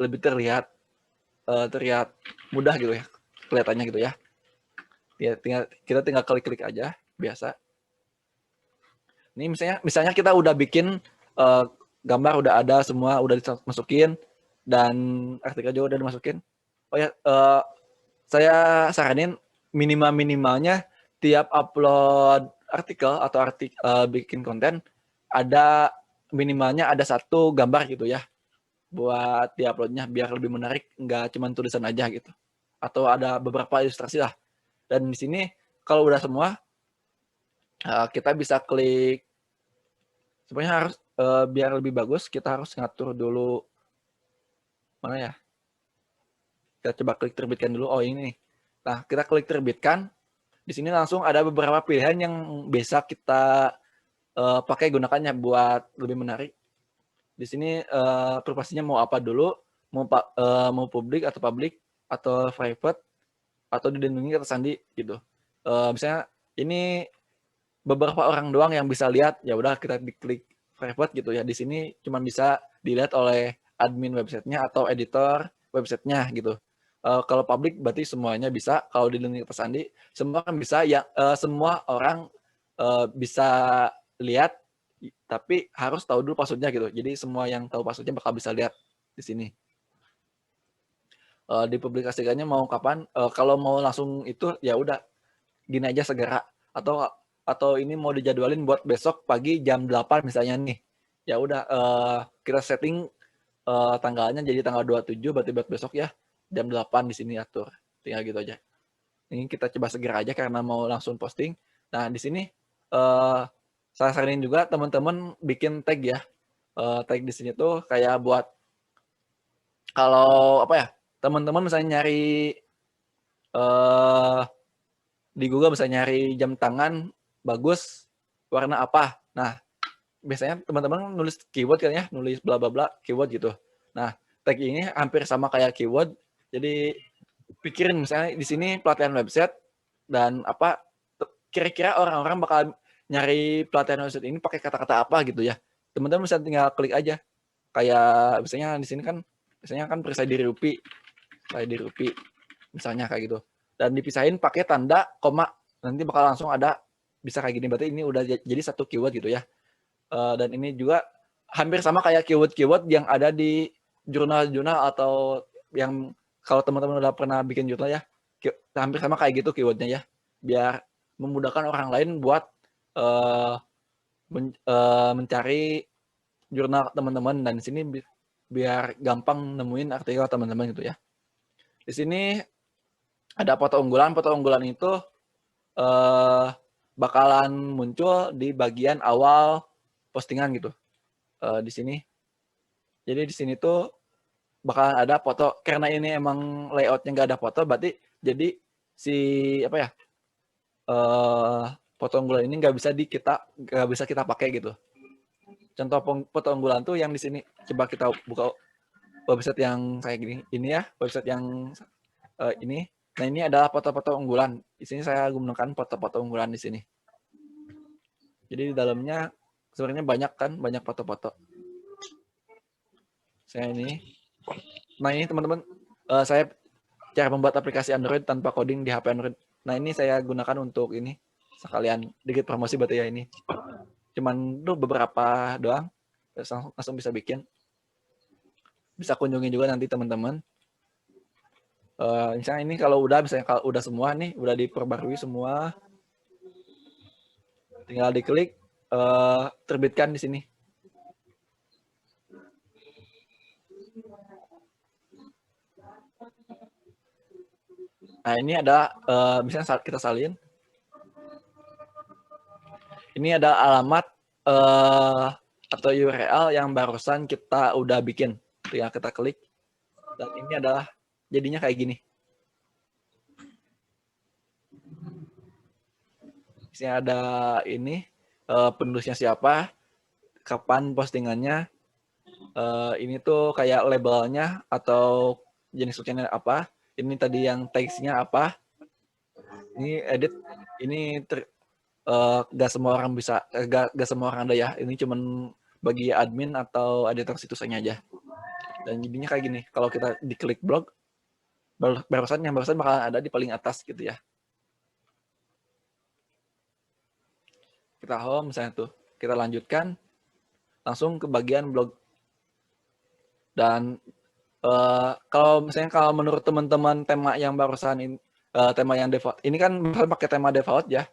lebih terlihat mudah gitu ya kelihatannya gitu ya. Kita tinggal klik-klik aja biasa. Ini misalnya kita udah bikin gambar udah ada semua, udah dimasukin dan artikel juga udah dimasukin. Oh ya, saya saranin minimalnya tiap upload artikel atau bikin konten ada minimalnya ada 1 gambar gitu ya buat diuploadnya biar lebih menarik, nggak cuma tulisan aja gitu. Atau ada beberapa ilustrasi lah. Dan di sini kalau udah semua kita bisa klik. Sebenarnya harus biar lebih bagus kita harus ngatur dulu mana ya. Kita coba klik terbitkan dulu. Oh ini. Nah kita klik terbitkan. Di sini langsung ada beberapa pilihan yang bisa kita pakai gunakannya buat lebih menarik. Di sini privasinya mau apa dulu, mau publik atau private atau dilindungi kata sandi gitu. Misalnya ini beberapa orang doang yang bisa lihat, ya udah kita diklik private gitu ya. Di sini cuma bisa dilihat oleh admin websitenya atau editor websitenya gitu. Kalau publik berarti semuanya bisa. Kalau dilindungi kata sandi semua kan bisa ya, semua orang bisa lihat tapi harus tahu dulu passwordnya gitu. Jadi semua yang tahu passwordnya bakal bisa lihat di sini. Dipublikasikannya mau kapan? Kalau mau langsung itu ya udah gini aja segera atau ini mau dijadwalin buat besok pagi jam 8 misalnya nih. Ya udah kita setting tanggalnya jadi tanggal 27 berarti buat besok ya jam 8 di sini atur. Tinggal gitu aja. Ini kita coba segera aja karena mau langsung posting. Nah, di sini saya saranin juga teman-teman bikin tag ya. Tag di sini tuh kayak buat kalau apa ya? Teman-teman misalnya nyari di Google bisa nyari jam tangan bagus warna apa. Nah, biasanya teman-teman nulis keyword kan ya, nulis bla bla bla keyword gitu. Nah, tag ini hampir sama kayak keyword. Jadi pikirin misalnya di sini pelatihan website dan apa kira-kira orang-orang bakal nyari pelatihan website ini pakai kata-kata apa gitu ya. Teman-teman bisa tinggal klik aja. Kayak misalnya di sini kan misalnya kan percaya diri Rupi misalnya kayak gitu. Dan dipisahin pakai tanda koma. Nanti bakal langsung ada bisa kayak gini. Berarti ini udah jadi 1 keyword gitu ya. Dan ini juga hampir sama kayak keyword-keyword yang ada di jurnal-jurnal atau yang kalau teman-teman udah pernah bikin jurnal ya, hampir sama kayak gitu keywordnya ya. Biar memudahkan orang lain buat mencari jurnal teman-teman dan di sini biar gampang nemuin artikel teman-teman gitu ya. Di sini ada foto unggulan. Foto unggulan itu bakalan muncul di bagian awal postingan gitu. Di sini. Jadi di sini tuh bakalan ada foto. Karena ini emang layoutnya nggak ada foto, berarti jadi si apa ya foto unggulan ini nggak bisa kita pakai gitu. Contoh foto unggulan tuh yang di sini. Coba kita buka website yang kayak gini. Ini ya website yang ini. Nah ini adalah foto-foto unggulan. Di sini saya gunakan foto-foto unggulan di sini. Jadi di dalamnya sebenarnya banyak foto-foto. Saya ini. Nah ini teman-teman, saya cara membuat aplikasi Android tanpa coding di HP Android. Nah ini saya gunakan untuk ini sekalian dikit promosi berarti ya ini. Cuman tuh beberapa doang, langsung bisa bikin. Bisa kunjungi juga nanti teman-teman. Misalnya ini kalau udah semua nih, udah diperbarui semua, tinggal diklik terbitkan di sini. Nah ini ada misalnya kita salin. Ini ada alamat atau URL yang barusan kita udah bikin. Tinggal kita klik. Dan ini adalah jadinya kayak gini. Di sini ada ini penulisnya siapa, kapan postingannya. Ini tuh kayak labelnya atau jenis kontennya apa. Ini tadi yang teksnya apa. Ini edit. Ini gak semua orang bisa, gak semua orang ada ya. Ini cuman bagi admin atau editor situsnya aja. Dan jadinya kayak gini, kalau kita diklik blog, barusan bakalan ada di paling atas gitu ya. Kita home misalnya tuh, kita lanjutkan langsung ke bagian blog. Dan kalau menurut teman-teman tema yang barusan ini, tema yang default ini kan misalnya pakai tema default ya,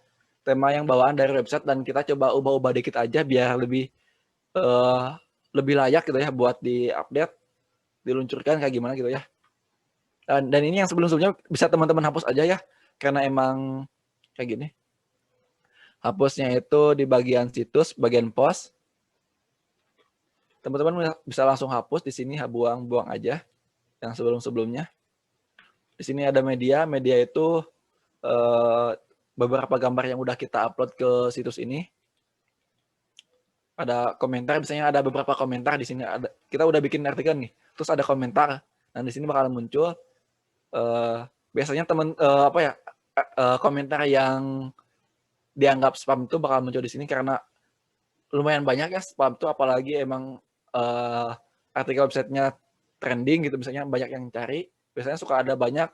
tema yang bawaan dari website, dan kita coba ubah-ubah dikit aja biar lebih layak gitu ya buat di-update, diluncurkan kayak gimana gitu ya. Dan ini yang sebelum-sebelumnya bisa teman-teman hapus aja ya, karena emang kayak gini. Hapusnya itu di bagian situs, bagian post. Teman-teman bisa langsung hapus di sini, buang aja yang sebelum-sebelumnya. Di sini ada media itu beberapa gambar yang udah kita upload ke situs ini. Ada komentar, misalnya ada beberapa komentar di sini, kita udah bikin artikel nih, terus ada komentar. Nah, di sini bakalan muncul biasanya komentar yang dianggap spam itu bakal muncul di sini karena lumayan banyak ya spam itu, apalagi emang artikel websitenya trending gitu, misalnya banyak yang cari, biasanya suka ada banyak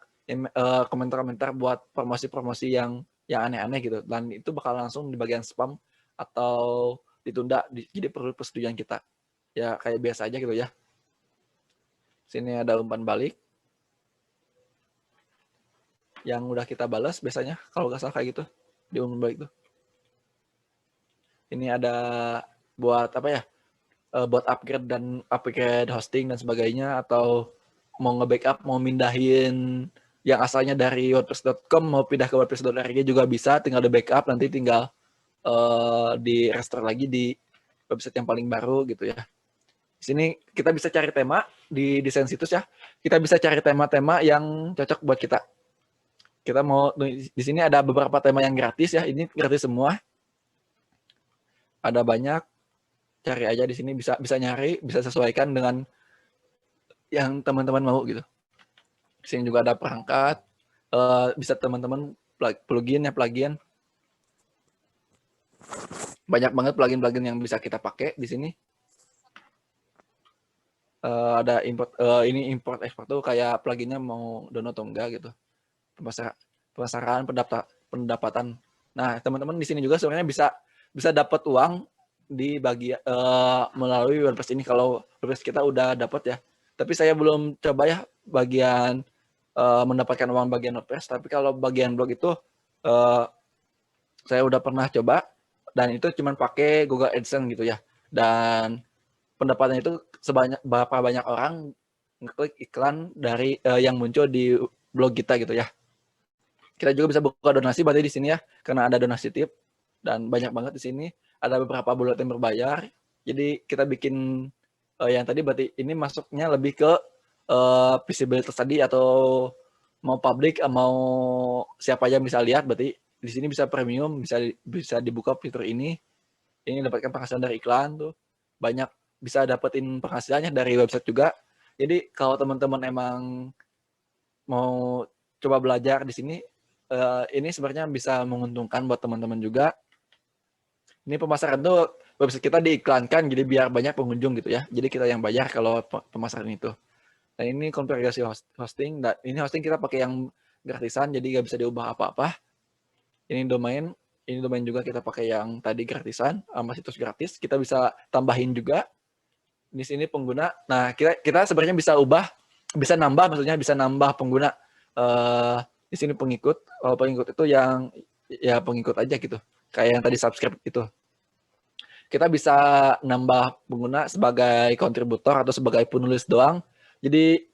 komentar-komentar buat promosi-promosi yang aneh-aneh gitu, dan itu bakal langsung di bagian spam atau ditunda, jadi perlu persetujuan kita. Ya kayak biasa aja gitu ya. Sini ada umpan balik yang udah kita balas biasanya, kalau nggak salah kayak gitu di umpan balik tuh. Ini ada buat apa ya? Buat upgrade hosting dan sebagainya, atau mau nge-backup, mau mindahin yang asalnya dari wordpress.com mau pindah ke wordpress.org juga bisa, tinggal di backup, nanti tinggal di restore lagi di website yang paling baru gitu ya. Di sini kita bisa cari tema di desain situs ya. Kita bisa cari tema-tema yang cocok buat kita. Kita mau di sini ada beberapa tema yang gratis ya. Ini gratis semua. Ada banyak. Cari aja di sini, bisa nyari, bisa sesuaikan dengan yang teman-teman mau gitu. Di sini juga ada perangkat. Bisa teman-teman plugin. Banyak banget plugin yang bisa kita pakai di sini. Ada import export tuh kayak pluginnya mau download atau enggak gitu. Pemasaran, pendapatan. Nah, teman-teman di sini juga sebenarnya bisa dapat uang di melalui WordPress ini kalau WordPress kita udah dapat ya. Tapi saya belum coba ya bagian mendapatkan uang bagian WordPress. Tapi kalau bagian blog itu saya udah pernah coba, dan itu cuma pakai Google AdSense gitu ya. Dan pendapatan itu berapa banyak orang ngeklik iklan dari yang muncul di blog kita gitu ya. Kita juga bisa buka donasi berarti di sini ya, karena ada donasi tip, dan banyak banget di sini. Ada beberapa bulletin berbayar. Jadi kita bikin yang tadi berarti ini masuknya lebih ke visibility tadi, atau mau public, mau siapa aja bisa lihat, berarti di sini bisa premium, bisa dibuka fitur ini. Ini dapatkan penghasilan dari iklan tuh. Banyak bisa dapetin penghasilannya dari website juga. Jadi kalau teman-teman emang mau coba belajar di sini, ini sebenarnya bisa menguntungkan buat teman-teman juga. Ini pemasaran tuh website kita diiklankan, jadi biar banyak pengunjung gitu ya. Jadi kita yang bayar kalau pemasaran itu. Dan ini konfigurasi hosting. Dan ini hosting kita pakai yang gratisan, jadi nggak bisa diubah apa-apa. Ini domain juga kita pakai yang tadi gratisan, sama situs gratis. Kita bisa tambahin juga. Di sini pengguna. Nah, kita sebenarnya bisa bisa nambah pengguna. Di sini pengikut. Kalau pengikut itu yang ya pengikut aja gitu. Kayak yang tadi subscribe itu. Kita bisa nambah pengguna sebagai kontributor atau sebagai penulis doang. Jadi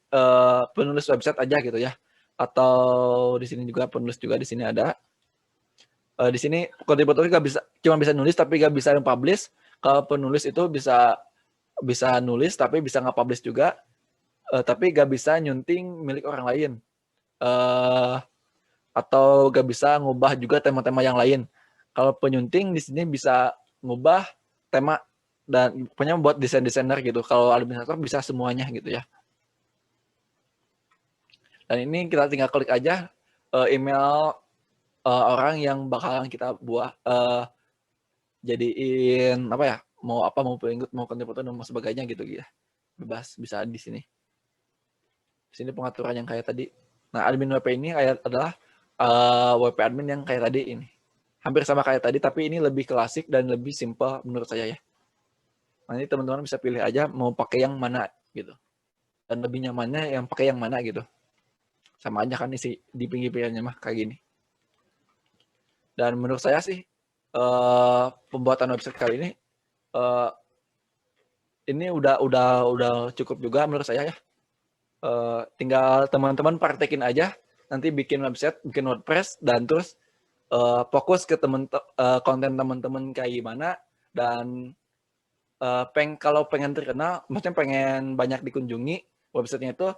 penulis website aja gitu ya. Atau di sini juga penulis juga di sini ada. Di sini kontributor cuma bisa nulis tapi nggak bisa publish. Kalau penulis itu bisa nulis tapi bisa nggak publish juga. Tapi nggak bisa nyunting milik orang lain. Atau nggak bisa ngubah juga tema-tema yang lain. Kalau penyunting di sini bisa ngubah tema, dan punya buat desainer gitu. Kalau administrator bisa semuanya gitu ya. Dan ini kita tinggal klik aja email orang yang bakalan kita buat jadiin apa ya, mau pengikut, mau kontributor, dan mau sebagainya gitu ya. bebas bisa di sini. Di sini pengaturan yang kayak tadi. Nah, admin WP ini adalah WP admin yang kayak tadi ini. Hampir sama kayak tadi, tapi ini lebih klasik dan lebih simple menurut saya ya. Nanti teman-teman bisa pilih aja mau pakai yang mana gitu. Dan lebih nyamannya yang pakai yang mana gitu. Sama aja kan isi di pinggir-pinggirnya mah kayak gini. Dan menurut saya sih pembuatan website kali ini udah cukup juga menurut saya ya. Tinggal teman-teman praktekin aja, nanti bikin website, bikin WordPress, dan terus fokus ke konten teman-teman kayak gimana, dan kalau pengen terkenal, maksudnya pengen banyak dikunjungi websitenya itu,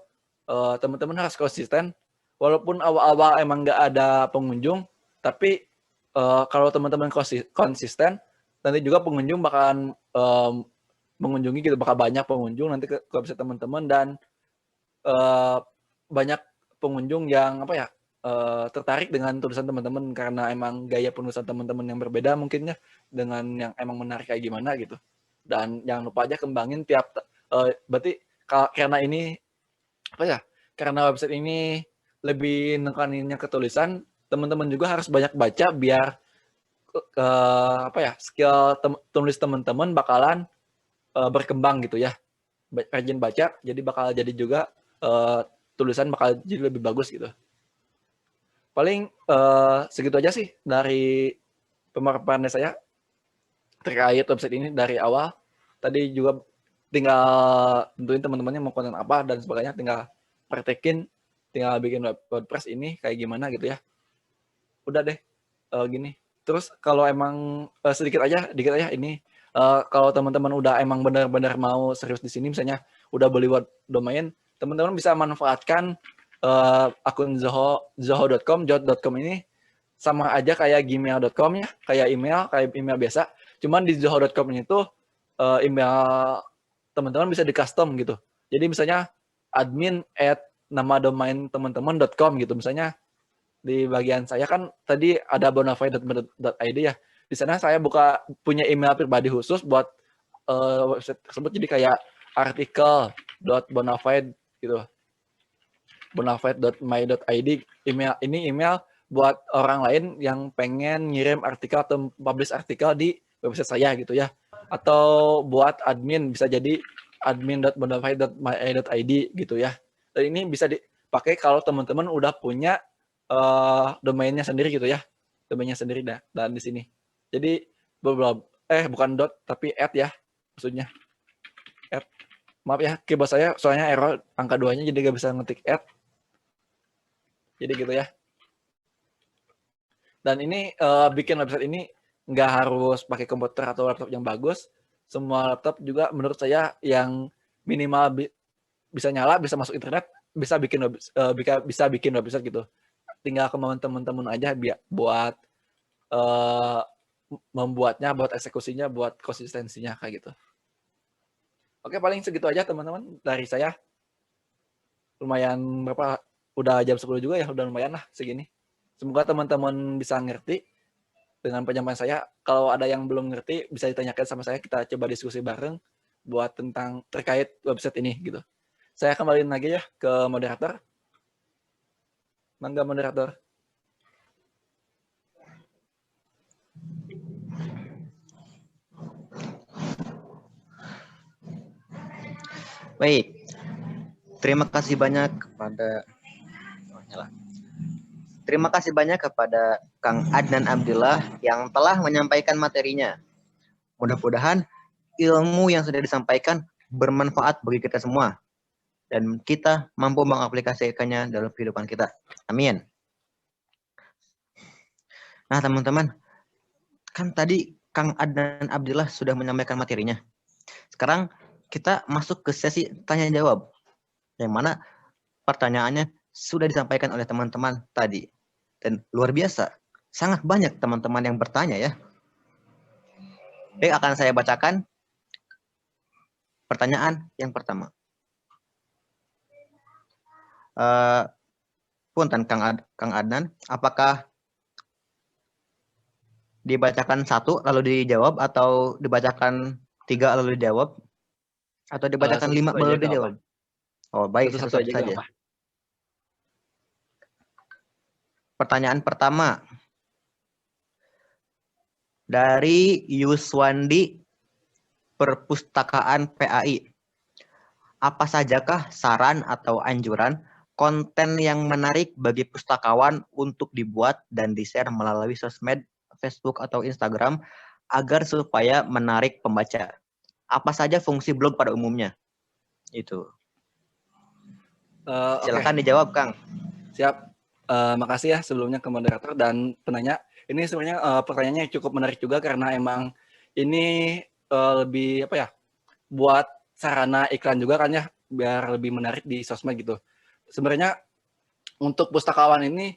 teman-teman harus konsisten. Walaupun awal-awal emang nggak ada pengunjung, tapi kalau teman-teman konsisten, nanti juga pengunjung bakalan mengunjungi gitu, bakal banyak pengunjung nanti ke website teman-teman, dan banyak pengunjung yang apa ya, tertarik dengan tulisan teman-teman karena emang gaya penulisan teman-teman yang berbeda mungkinnya dengan yang emang menarik kayak gimana gitu. Dan jangan lupa aja kembangin berarti karena ini apa ya, karena website ini lebih nekaninnya ke tulisan, teman-teman juga harus banyak baca biar apa ya, skill tulis teman-teman bakalan berkembang gitu ya. Rajin baca, jadi bakal jadi juga tulisan bakal jadi lebih bagus gitu. Paling segitu aja sih dari pemaparan saya terkait website ini dari awal. Tadi juga tinggal tentuin teman-temannya mau konten apa dan sebagainya, tinggal praktekin, tinggal bikin WordPress ini kayak gimana gitu ya. Udah deh gini. Terus kalau emang dikit aja ini, kalau teman-teman udah emang benar-benar mau serius di sini, misalnya udah beli domain, teman-teman bisa manfaatkan akun zoho.com, jot.com ini sama aja kayak gmail.com ya, kayak email biasa. Cuman di zoho.com ini tuh email teman-teman bisa di custom gitu. Jadi misalnya admin at nama domain teman-teman.com gitu. Misalnya di bagian saya kan tadi ada bonafide.id ya. Di sana saya punya email pribadi khusus buat website tersebut, jadi kayak artikel.bonafide gitu. bonafide.my.id, email buat orang lain yang pengen ngirim artikel atau publish artikel di website saya gitu ya. Atau buat admin bisa jadi admin.bonafide.my.id gitu ya. Dan ini bisa dipakai kalau teman-teman udah punya domainnya sendiri gitu ya. Domainnya sendiri dan di sini. Jadi bukan dot tapi at ya maksudnya. At. Maaf ya, keyboard saya soalnya error angka 2-nya jadi gak bisa ngetik at. Jadi gitu ya. Dan ini bikin website ini nggak harus pakai komputer atau laptop yang bagus. Semua laptop juga menurut saya yang minimal bisa nyala, bisa masuk internet, bisa bikin website gitu. Tinggal kemauan teman-teman aja buat membuatnya, buat eksekusinya, buat konsistensinya kayak gitu. Oke, paling segitu aja teman-teman dari saya. Lumayan udah jam 10 juga ya, udah lumayan lah segini. Semoga teman-teman bisa ngerti dengan penyampaian saya. Kalau ada yang belum ngerti bisa ditanyakan sama saya, kita coba diskusi bareng buat terkait website ini gitu. Saya kembaliin lagi ya ke moderator. Mangga moderator. Baik, terima kasih banyak kepada Kang Adnan Abdillah yang telah menyampaikan materinya. Mudah-mudahan ilmu yang sudah disampaikan bermanfaat bagi kita semua dan kita mampu mengaplikasikannya dalam kehidupan kita. Amin. Nah, teman-teman, kan tadi Kang Adnan Abdillah sudah menyampaikan materinya. Sekarang kita masuk ke sesi tanya jawab, yang mana pertanyaannya sudah disampaikan oleh teman-teman tadi. Dan luar biasa, sangat banyak teman-teman yang bertanya ya. Baik, akan saya bacakan pertanyaan yang pertama. Punten Kang Adnan, apakah dibacakan satu lalu dijawab atau dibacakan 3 lalu dijawab? Atau dibacakan 5 Satu-satu aja baru nggak apa. dijawab? Oh, baik, Satu-satu satu-satu aja nggak saja. apa. Pertanyaan pertama dari Yuswandi, Perpustakaan PAI. Apa sajakah saran atau anjuran konten yang menarik bagi pustakawan untuk dibuat dan di-share melalui sosmed, Facebook atau Instagram agar supaya menarik pembaca? Apa saja fungsi blog pada umumnya? Itu. Oke, Silakan dijawab, Kang. siap. Makasih ya sebelumnya ke moderator dan penanya. Ini sebenarnya pertanyaannya cukup menarik juga karena emang ini lebih apa ya, buat sarana iklan juga kan ya, biar lebih menarik di sosmed gitu. Sebenarnya untuk pustakawan ini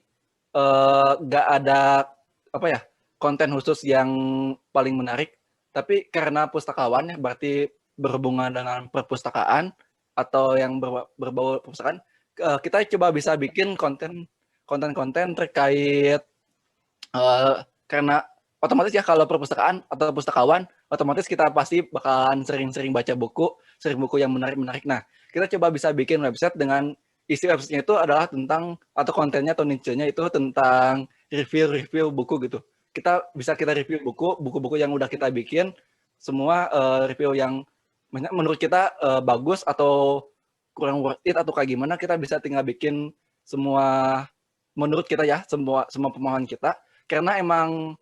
nggak ada apa ya, konten khusus yang paling menarik, tapi karena pustakawan ya berarti berhubungan dengan perpustakaan atau yang berbau perpustakaan, kita coba bisa bikin konten-konten terkait karena otomatis ya kalau perpustakaan atau pustakawan, otomatis kita pasti bakalan sering-sering baca buku, sering buku yang menarik-menarik. Nah, kita coba bisa bikin website dengan isi websitenya itu adalah tentang atau kontennya atau niche-nya itu tentang review-review buku gitu. Kita review buku-buku yang udah kita bikin, semua review yang menurut kita bagus atau kurang worth it atau kayak gimana, kita bisa tinggal bikin semua menurut kita ya, semua pemahaman kita, karena emang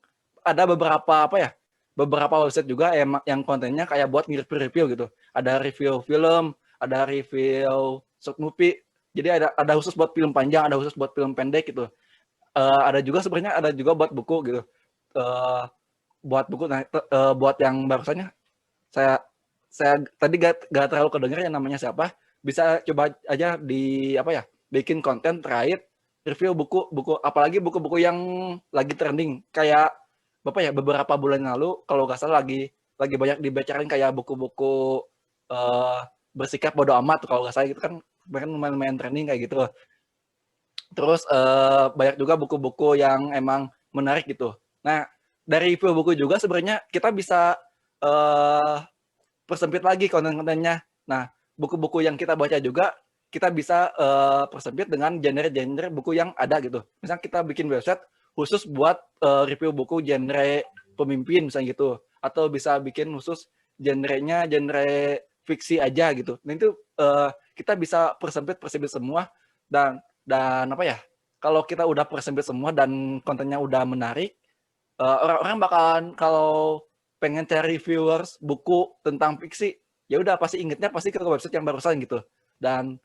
ada beberapa website juga yang kontennya kayak buat review gitu. Ada review film, ada review short movie. Jadi ada khusus buat film panjang, ada khusus buat film pendek gitu. Ada juga buat buku gitu. Buat buku, nah buat yang barusannya saya saya tadi gak terlalu kedengar yang namanya siapa. Bisa coba aja di apa ya, bikin konten terkait review buku, apalagi buku-buku yang lagi trending kayak beberapa bulan lalu kalau nggak salah lagi banyak dibicarain kayak buku-buku bersikap bodo amat kalau nggak salah gitu kan, bahkan lumayan trending kayak gitu. Terus banyak juga buku-buku yang emang menarik gitu. Nah, dari review buku juga sebenarnya kita bisa uh, persempit lagi konten-kontennya. Nah, buku-buku yang kita baca juga kita bisa persempit dengan genre-genre buku yang ada gitu. Misalnya kita bikin website khusus buat review buku genre pemimpin misalnya gitu, atau bisa bikin khusus genre-nya genre fiksi aja gitu. Nah itu kita bisa persempit semua dan apa ya? Kalau kita udah persempit semua dan kontennya udah menarik, orang-orang bakalan kalau pengen cari viewers buku tentang fiksi, ya udah pasti ingetnya pasti ke website yang barusan gitu. Dan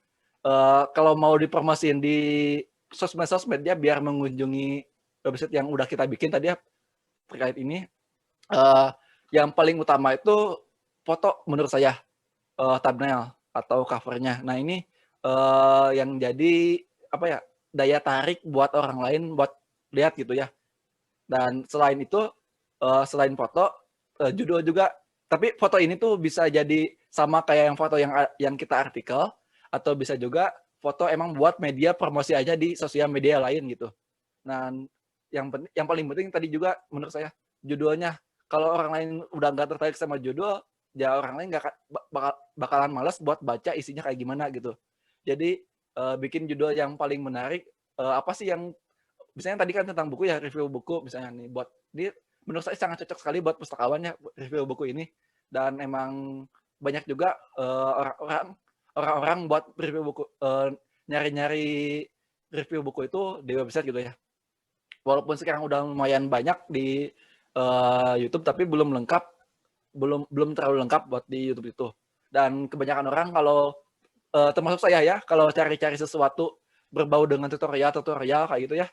kalau mau dipromosiin di sosmed ya biar mengunjungi website yang udah kita bikin tadi ya terkait ini, uh, yang paling utama itu foto menurut saya, thumbnail atau covernya. Nah ini yang jadi apa ya, daya tarik buat orang lain buat lihat gitu ya. Dan selain itu, selain foto, judul juga. Tapi foto ini tuh bisa jadi sama kayak yang foto yang kita artikel, atau bisa juga foto emang buat media promosi aja di sosial media lain gitu. Nah, yang paling penting tadi juga menurut saya judulnya. Kalau orang lain udah nggak tertarik sama judul, ya orang lain nggak bakalan malas buat baca isinya kayak gimana gitu. Jadi bikin judul yang paling menarik. Apa sih yang misalnya tadi kan tentang buku ya, review buku misalnya nih, buat ini menurut saya sangat cocok sekali buat pustakawannya review buku ini. Dan emang banyak juga orang-orang buat review buku, nyari-nyari review buku itu di website gitu ya. Walaupun sekarang udah lumayan banyak di YouTube, tapi belum lengkap, belum terlalu lengkap buat di YouTube itu. Dan kebanyakan orang kalau termasuk saya ya, kalau cari-cari sesuatu berbau dengan tutorial kayak gitu ya,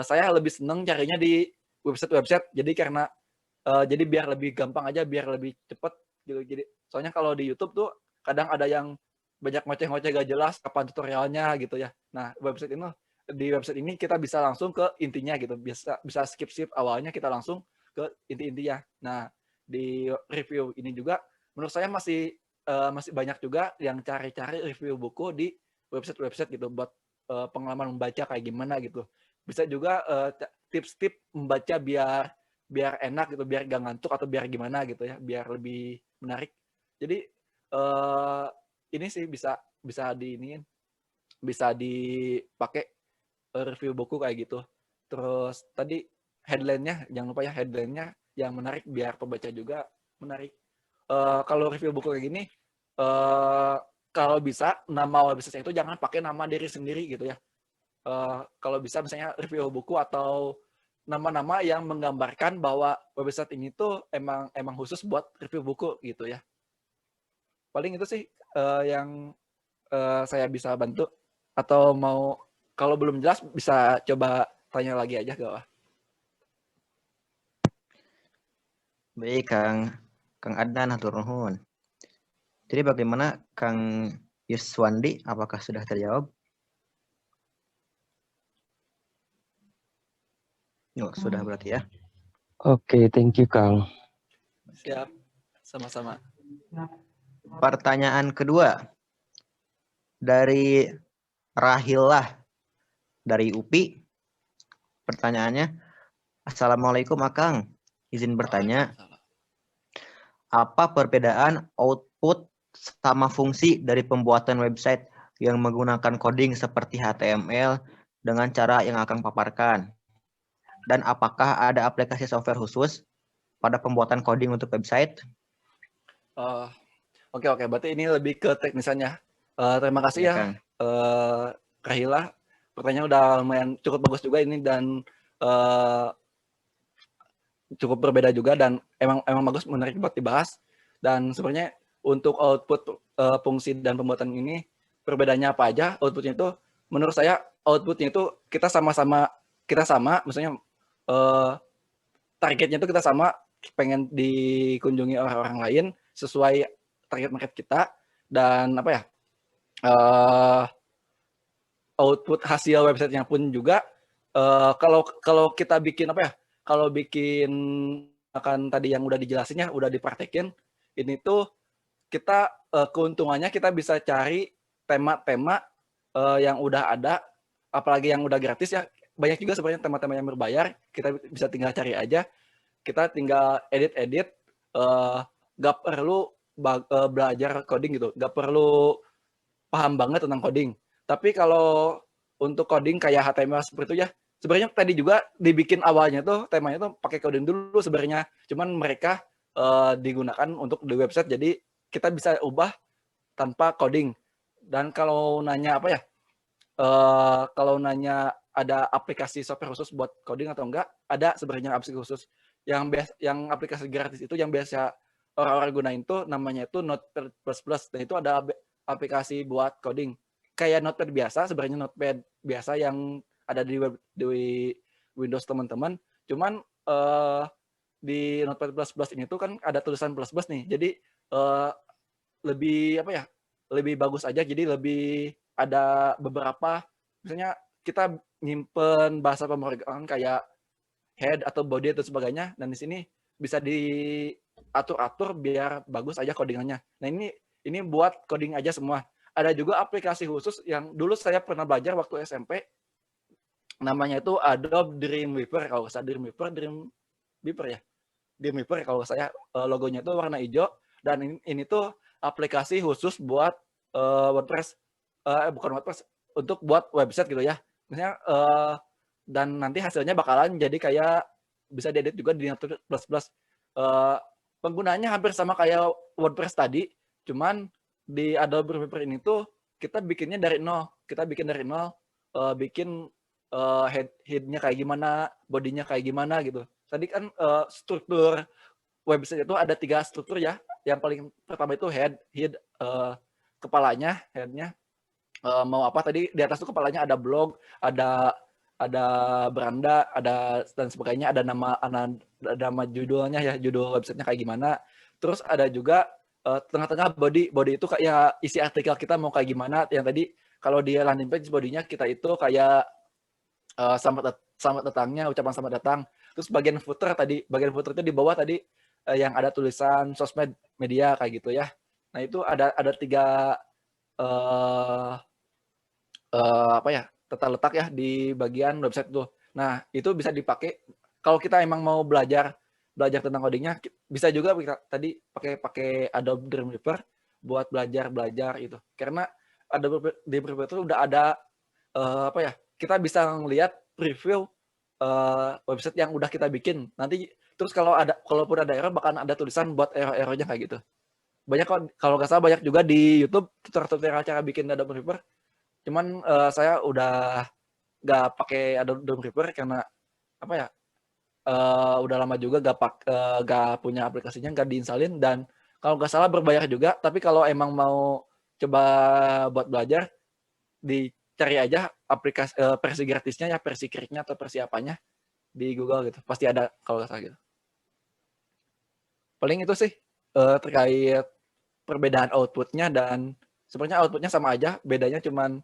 saya lebih seneng carinya di website. Jadi biar lebih gampang aja, biar lebih cepet gitu. Jadi soalnya kalau di YouTube tuh kadang ada yang banyak ngoceh-ngoceh gak jelas kapan tutorialnya gitu ya. Nah, di website ini kita bisa langsung ke intinya gitu. Bisa skip awalnya, kita langsung ke inti-intinya. Nah, di review ini juga menurut saya masih banyak juga yang cari-cari review buku di website gitu buat pengalaman membaca kayak gimana gitu. Bisa juga tips-tips membaca biar enak gitu, biar gak ngantuk atau biar gimana gitu ya, biar lebih menarik. Jadi ini sih bisa bisa dipakai review buku kayak gitu. Terus tadi headline-nya jangan lupa ya, headline-nya yang menarik biar pembaca juga menarik. Kalau review buku kayak gini, kalau bisa nama website itu jangan pakai nama diri sendiri gitu ya. Kalau bisa misalnya review buku atau nama-nama yang menggambarkan bahwa website ini tuh emang khusus buat review buku gitu ya. Paling itu sih yang saya bisa bantu. Atau mau kalau belum jelas bisa coba tanya lagi aja ke bawah. Baik, Kang Adnan, hatur nuhun. Jadi bagaimana Kang Yuswandi, apakah sudah terjawab? Sudah berarti ya. Oke, thank you Kang. Siap, sama-sama. Pertanyaan kedua dari Rahillah dari UPI. Pertanyaannya, Assalamualaikum Akang, izin bertanya, apa perbedaan output sama fungsi dari pembuatan website yang menggunakan coding seperti HTML dengan cara yang Akang paparkan? Dan apakah ada aplikasi software khusus pada pembuatan coding untuk website? Oke, berarti ini lebih ke teknisannya. Terima kasih Ya, ya, Kang. Rahila. Pertanyaan udah lumayan cukup bagus juga ini dan cukup berbeda juga dan emang bagus, menarik buat dibahas. Dan sebenarnya untuk output fungsi dan pembuatan ini perbedaannya apa aja? Outputnya itu menurut saya outputnya itu kita sama, misalnya targetnya itu kita sama, pengen dikunjungi orang-orang lain sesuai target market kita, dan apa ya, output hasil websitenya pun juga kalau kita bikin apa ya, kalau bikin akan tadi yang udah dijelasin ya, udah dipraktekin, ini tuh kita keuntungannya kita bisa cari tema-tema yang udah ada, apalagi yang udah gratis ya, banyak juga sebenarnya tema-tema yang berbayar, kita bisa tinggal cari aja, kita tinggal edit, gak perlu belajar coding gitu, gak perlu paham banget tentang coding. Tapi kalau untuk coding kayak HTML seperti itu ya, sebenarnya tadi juga dibikin awalnya tuh temanya tuh pakai coding dulu sebenarnya. Cuman mereka digunakan untuk di website, jadi kita bisa ubah tanpa coding. Dan kalau nanya apa ya, kalau nanya ada aplikasi software khusus buat coding atau enggak, ada sebenarnya aplikasi khusus. Yang aplikasi gratis itu yang biasa orang-orang gunain tuh namanya itu Notepad++, dan itu ada aplikasi buat coding. Kayak Notepad biasa, sebenarnya Notepad biasa yang ada di Windows teman-teman. Cuman di Notepad++ ini tuh kan ada tulisan plus plus nih. Jadi lebih apa ya? Lebih bagus aja. Jadi lebih ada beberapa, misalnya kita nyimpen bahasa pemrograman kayak head atau body atau sebagainya, dan di sini bisa diatur-atur biar bagus aja codingannya. Nah, ini buat coding aja semua. Ada juga aplikasi khusus yang dulu saya pernah belajar waktu SMP, namanya itu Adobe Dreamweaver, kalau saya Dreamweaver ya. Dreamweaver kalau saya logonya itu warna hijau, dan ini tuh aplikasi khusus buat WordPress, bukan WordPress, untuk buat website gitu ya. Misalnya dan nanti hasilnya bakalan jadi kayak bisa diedit juga di Notepad++. Penggunaannya hampir sama kayak WordPress tadi, cuman di Adobe Reaper ini tuh kita bikinnya dari nol. Kita bikin dari nol, bikin head-nya kayak gimana, bodinya kayak gimana gitu. Tadi kan struktur website itu ada 3 struktur ya. Yang paling pertama itu head kepalanya, head-nya mau apa tadi, di atas tuh kepalanya ada blog, ada beranda, ada dan sebagainya, ada nama judulnya ya, judul websitenya kayak gimana. Terus ada juga tengah-tengah body itu kayak isi artikel kita mau kayak gimana. Yang tadi kalau di landing page bodinya kita itu kayak selamat datangnya, ucapan selamat datang. Terus bagian footer itu di bawah tadi yang ada tulisan sosmed media kayak gitu ya. Nah, itu ada 3 apa ya, tata letak ya di bagian website tuh. Nah, itu bisa dipakai kalau kita emang mau belajar tentang codingnya, bisa juga tadi pakai Adobe Dreamweaver buat belajar gitu. Karena ada di preview itu udah ada apa ya? Kita bisa ngelihat preview website yang udah kita bikin. Nanti terus kalaupun ada error bakal ada tulisan buat error-errornya kayak gitu. Banyak kok, kalau nggak salah banyak juga di YouTube tutorial cara bikin Adobe Reaper. Cuman saya udah nggak pakai Adobe Reaper karena apa ya? Udah lama juga gak punya aplikasinya, nggak diinsalin, dan kalau nggak salah berbayar juga. Tapi kalau emang mau coba buat belajar, dicari aja aplikasi versi gratisnya ya, versi Creek-nya atau versi apanya di Google gitu. Pasti ada kalau nggak salah gitu. Paling itu sih terkait perbedaan outputnya, dan sebenarnya outputnya sama aja, bedanya cuman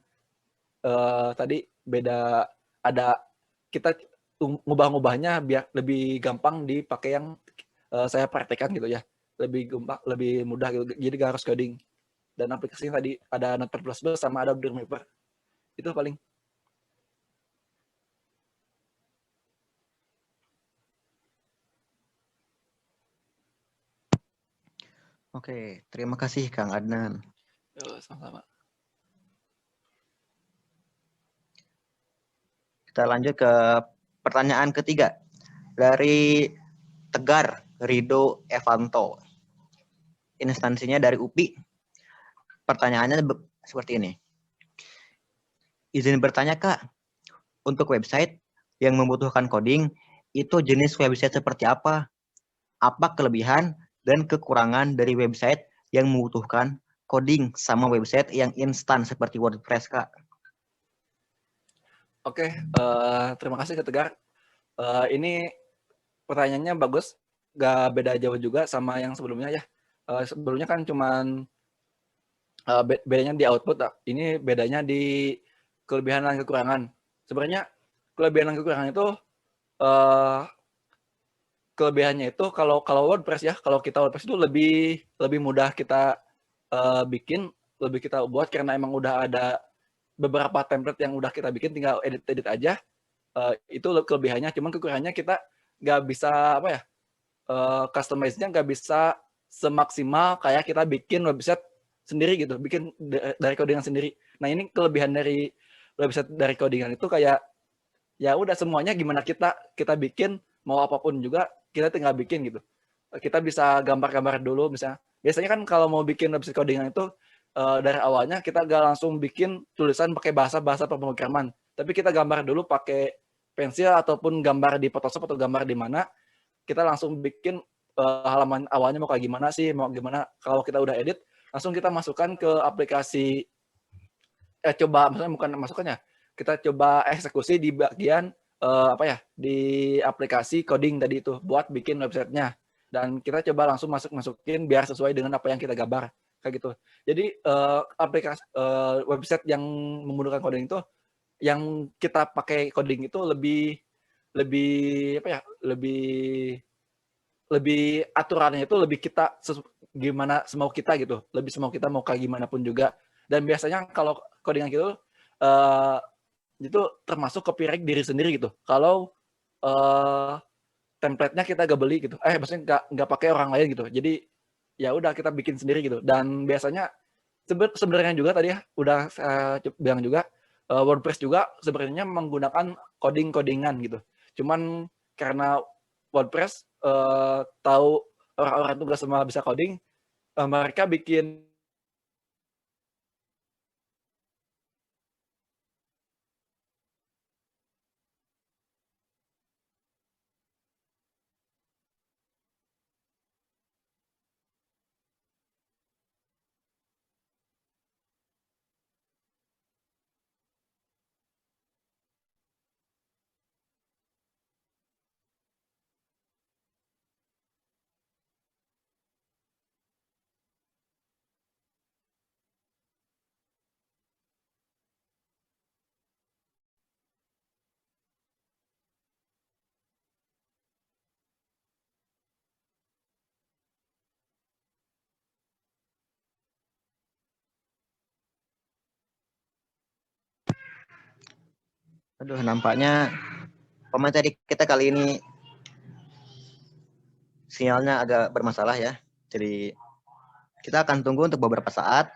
tadi beda, ada kita ngubah-ngubahnya biar lebih gampang dipakai yang saya praktekkan gitu ya, lebih gampang, lebih mudah gitu, jadi gak harus coding. Dan aplikasinya tadi ada Notepad++ sama ada Dreamweaver, itu paling. Oke, terima kasih Kang Adnan. Sama-sama. Kita lanjut ke pertanyaan ketiga dari Tegar Rido Evanto. Instansinya dari UPI. Pertanyaannya seperti ini. Izin bertanya Kak, untuk website yang membutuhkan coding, itu jenis website seperti apa? Apa kelebihan dan kekurangan dari website yang membutuhkan coding sama website yang instan seperti WordPress, Kak? Oke, terima kasih Kak Tegar. Ini pertanyaannya bagus, gak beda jauh juga sama yang sebelumnya ya. Sebelumnya kan cuman bedanya di output, ini bedanya di kelebihan dan kekurangan. Sebenarnya kelebihan dan kekurangan itu kelebihannya itu kalau WordPress ya, kalau kita WordPress itu lebih mudah kita bikin, lebih kita buat karena emang udah ada beberapa template yang udah kita bikin, tinggal edit aja. Itu kelebihannya. Cuman kekurangannya kita nggak bisa apa ya, customize-nya nggak bisa semaksimal kayak kita bikin website sendiri gitu, bikin dari codingan sendiri. Nah ini kelebihan dari website dari codingan itu kayak ya udah semuanya gimana kita bikin, mau apapun juga kita tinggal bikin gitu. Kita bisa gambar-gambar dulu misalnya. Biasanya kan kalau mau bikin website codingan itu dari awalnya kita gak langsung bikin tulisan pakai bahasa pemrograman, tapi kita gambar dulu pakai pensil ataupun gambar di Photoshop atau gambar di mana, kita langsung bikin halaman awalnya mau kayak gimana sih, mau gimana. Kalau kita udah edit, langsung kita masukkan ke aplikasi, coba misalnya bukan masukkannya, kita coba eksekusi di bagian apa ya, di aplikasi coding tadi itu buat bikin websitenya, dan kita coba langsung masukin biar sesuai dengan apa yang kita gambar kayak gitu. Jadi aplikasi website yang memudahkan coding itu, yang kita pakai coding itu lebih apa ya, lebih aturannya itu lebih kita gimana semau kita gitu, lebih semau kita mau kayak gimana pun juga. Dan biasanya kalau codingan gitu itu termasuk copyright diri sendiri gitu. Kalau template-nya kita gak beli gitu, maksudnya nggak pakai orang lain gitu. Jadi ya udah kita bikin sendiri gitu. Dan biasanya sebenarnya juga tadi ya udah saya bilang juga, WordPress juga sebenarnya menggunakan codingan gitu. Cuman karena WordPress tahu orang-orang itu nggak semua bisa coding, mereka bikin Aduh, nampaknya pemateri kita kali ini sinyalnya agak bermasalah ya. Jadi Kita akan tunggu untuk beberapa saat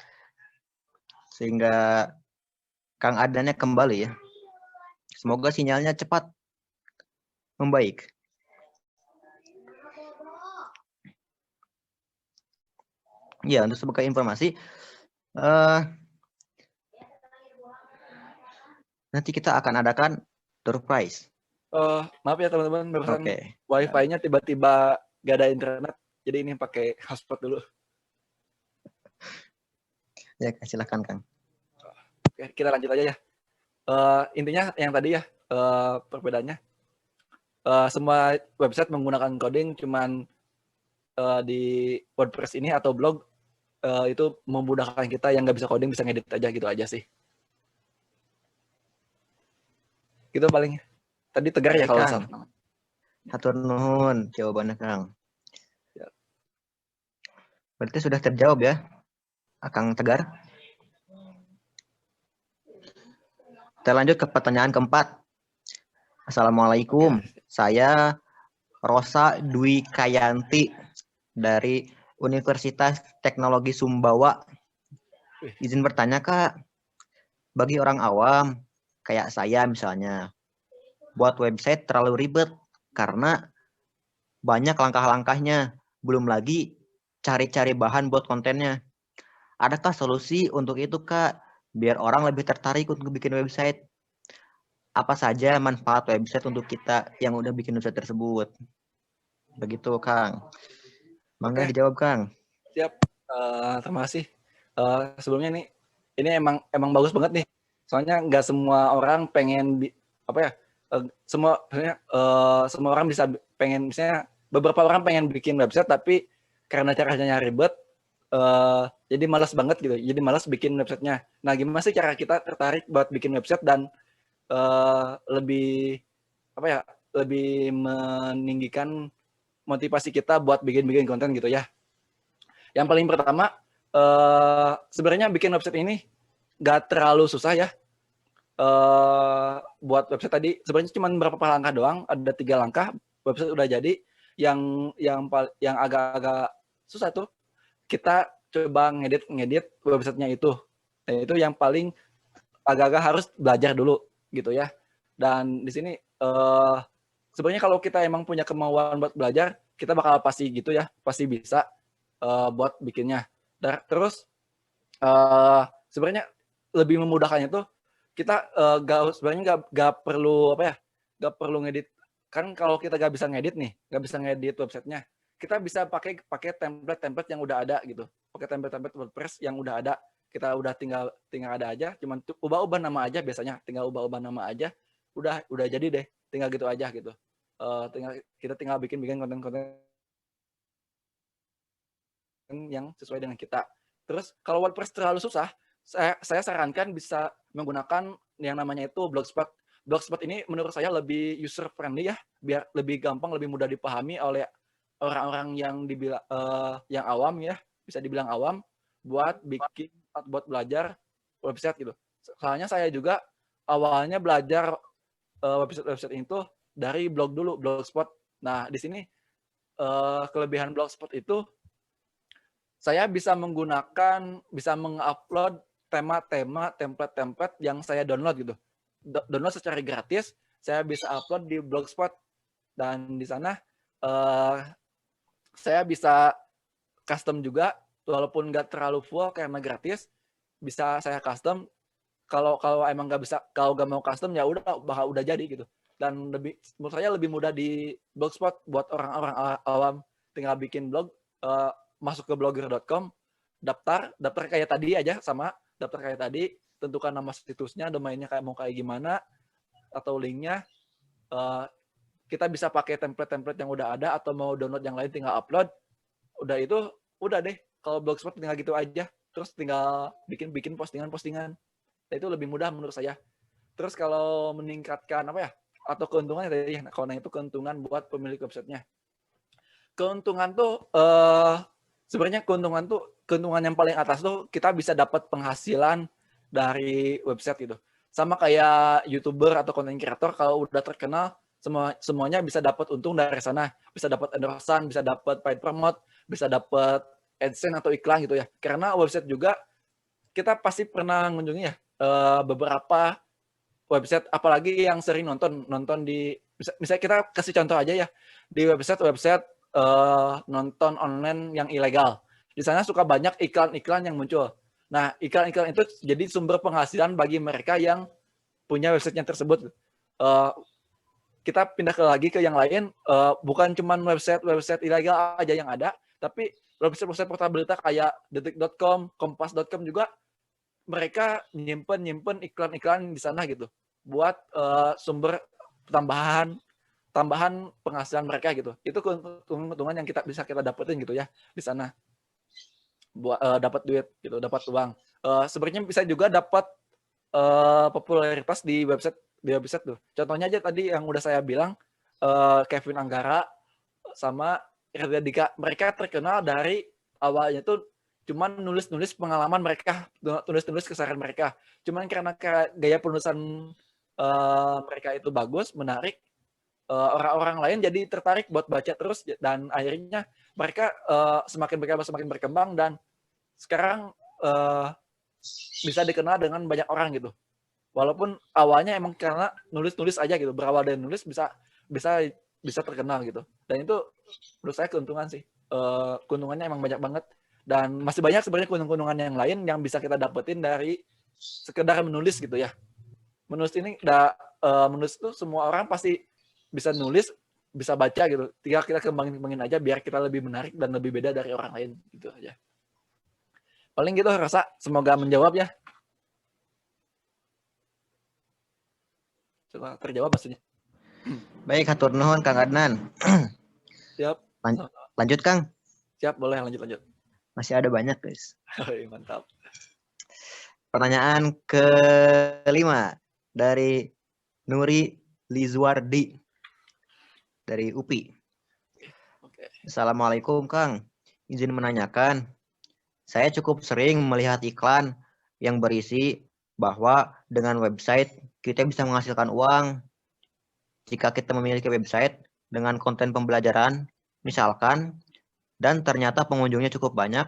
sehingga Kang Adnannya kembali ya. Semoga sinyalnya cepat membaik. Ya, untuk sebagai informasi, nanti kita akan adakan door prize. Maaf ya teman-teman, barusan Oke. wifi-nya tiba-tiba gak ada internet, jadi ini pakai hotspot dulu. Ya, silakan Kang. Oke, kita lanjut aja ya. Intinya yang tadi ya, perbedaannya. Semua website menggunakan coding, cuman di WordPress ini atau blog itu memudahkan kita yang nggak bisa coding bisa ngedit aja gitu aja sih. Gitu paling. Tadi Tegar ya Baik, kalau Kang. salah. Hatur nuhun jawabannya Kang. Ya. Berarti sudah terjawab ya, Kang Tegar. Kita lanjut ke pertanyaan keempat. Assalamualaikum. Saya Rosa Dwi Kayanti dari Universitas Teknologi Sumbawa. Izin bertanya, Kak. Bagi orang awam, kayak saya misalnya, buat website terlalu ribet karena banyak langkah-langkahnya. Belum lagi cari-cari bahan buat kontennya. Adakah solusi untuk itu, Kak? Biar orang lebih tertarik untuk bikin website. Apa saja manfaat website untuk kita yang udah bikin website tersebut? Begitu, Kang. Mangga dijawab, Kang. Siap. Terima kasih. Sebelumnya nih, ini emang bagus banget nih. Soalnya nggak semua orang pengen semua orang bisa pengen, misalnya beberapa orang pengen bikin website tapi karena caranya ribet, jadi malas banget gitu. Jadi malas bikin websitenya. Nah, gimana sih cara kita tertarik buat bikin website dan lebih meninggikan motivasi kita buat bikin konten gitu ya. Yang paling pertama, sebenarnya bikin website ini nggak terlalu susah ya. Buat website tadi sebenarnya cuma beberapa langkah doang, ada 3 langkah website udah jadi. Yang agak-agak susah tuh kita coba ngedit websitenya itu. Nah, itu yang paling agak-agak harus belajar dulu gitu ya. Dan di sini sebenarnya kalau kita emang punya kemauan buat belajar, kita bakal pasti gitu ya, pasti bisa buat bikinnya. Terus sebenarnya lebih memudahkannya tuh kita sebenarnya nggak perlu nggak perlu ngedit. Kan kalau kita nggak bisa ngedit nih, nggak bisa ngedit websitenya, kita bisa pakai template yang udah ada gitu, pakai template WordPress yang udah ada. Kita udah tinggal ada aja, cuman ubah-ubah nama aja biasanya, tinggal ubah-ubah nama aja, udah jadi deh, tinggal gitu aja gitu. Kita tinggal bikin konten-konten yang sesuai dengan kita. Terus kalau WordPress terlalu susah, saya sarankan bisa menggunakan yang namanya itu Blogspot. Blogspot ini menurut saya lebih user friendly ya, biar lebih gampang, lebih mudah dipahami oleh orang-orang yang yang awam ya, bisa dibilang awam, buat belajar website gitu. Soalnya saya juga awalnya belajar website itu dari blog dulu, Blogspot. Nah, di sini kelebihan Blogspot itu saya bisa mengupload tema-tema, template-template yang saya download gitu. Download secara gratis, saya bisa upload di Blogspot. Dan di sana saya bisa custom juga, walaupun nggak terlalu full karena gratis, bisa saya custom. Kalau emang nggak bisa, kalau nggak mau custom ya udah jadi gitu. Dan menurut saya lebih mudah di Blogspot buat orang-orang awam, tinggal bikin blog, masuk ke blogger.com, daftar kayak tadi aja, daftar kayak tadi, tentukan nama situsnya, domainnya mau kayak gimana, atau linknya. Kita bisa pakai template yang udah ada, atau mau download yang lain tinggal upload. Udah deh. Kalau Blogspot tinggal gitu aja, terus tinggal bikin postingan. Itu lebih mudah menurut saya. Terus kalau meningkatkan atau keuntungannya tadi, kalau itu keuntungan buat pemilik websitenya. Keuntungan tuh sebenarnya keuntungan yang paling atas tuh kita bisa dapat penghasilan dari website gitu. Sama kayak YouTuber atau content creator, kalau udah terkenal semuanya bisa dapat untung dari sana. Bisa dapat endorsean, bisa dapat paid promote, bisa dapat AdSense atau iklan gitu ya. Karena website juga kita pasti pernah mengunjungi ya beberapa website, apalagi yang sering nonton di, misalnya kita kasih contoh aja ya, di website nonton online yang ilegal. Di sana suka banyak iklan-iklan yang muncul. Nah, iklan-iklan itu jadi sumber penghasilan bagi mereka yang punya websitenya tersebut. Kita pindah lagi ke yang lain, bukan cuma website ilegal aja yang ada, tapi website portal berita kayak detik.com, kompas.com juga mereka nyimpen iklan-iklan di sana gitu, buat sumber tambahan penghasilan mereka gitu. Itu keuntungan yang bisa kita dapetin gitu ya di sana, buat dapat duit gitu, dapat uang. Sebenarnya bisa juga dapat popularitas di website tuh. Contohnya aja tadi yang udah saya bilang, Kevin Anggara sama Raditya Dika, mereka terkenal dari awalnya tuh cuman nulis pengalaman mereka, tulis keseharian mereka. Cuman karena gaya penulisan mereka itu bagus, menarik, orang-orang lain jadi tertarik buat baca terus, dan akhirnya mereka semakin berkembang dan sekarang bisa dikenal dengan banyak orang gitu. Walaupun awalnya emang karena nulis aja gitu, berawal dari nulis bisa terkenal gitu. Dan itu menurut saya keuntungan sih. Keuntungannya emang banyak banget. Dan masih banyak sebenarnya keuntungan yang lain yang bisa kita dapetin dari sekedar menulis gitu ya. Menulis itu semua orang pasti bisa nulis, bisa baca gitu. Tinggal kita kembangin aja biar kita lebih menarik dan lebih beda dari orang lain gitu aja. Paling gitu rasa, semoga menjawab ya. Coba terjawab maksudnya. Baik, hatur nuhun Kang Adnan. Siap. Lanjut Kang. Siap, boleh lanjut. Masih ada banyak guys. Mantap. Pertanyaan kelima dari Nuri Lizwardi dari UPI. Oke. Assalamualaikum Kang. Izin menanyakan, saya cukup sering melihat iklan yang berisi bahwa dengan website kita bisa menghasilkan uang. Jika kita memiliki website dengan konten pembelajaran, misalkan, dan ternyata pengunjungnya cukup banyak,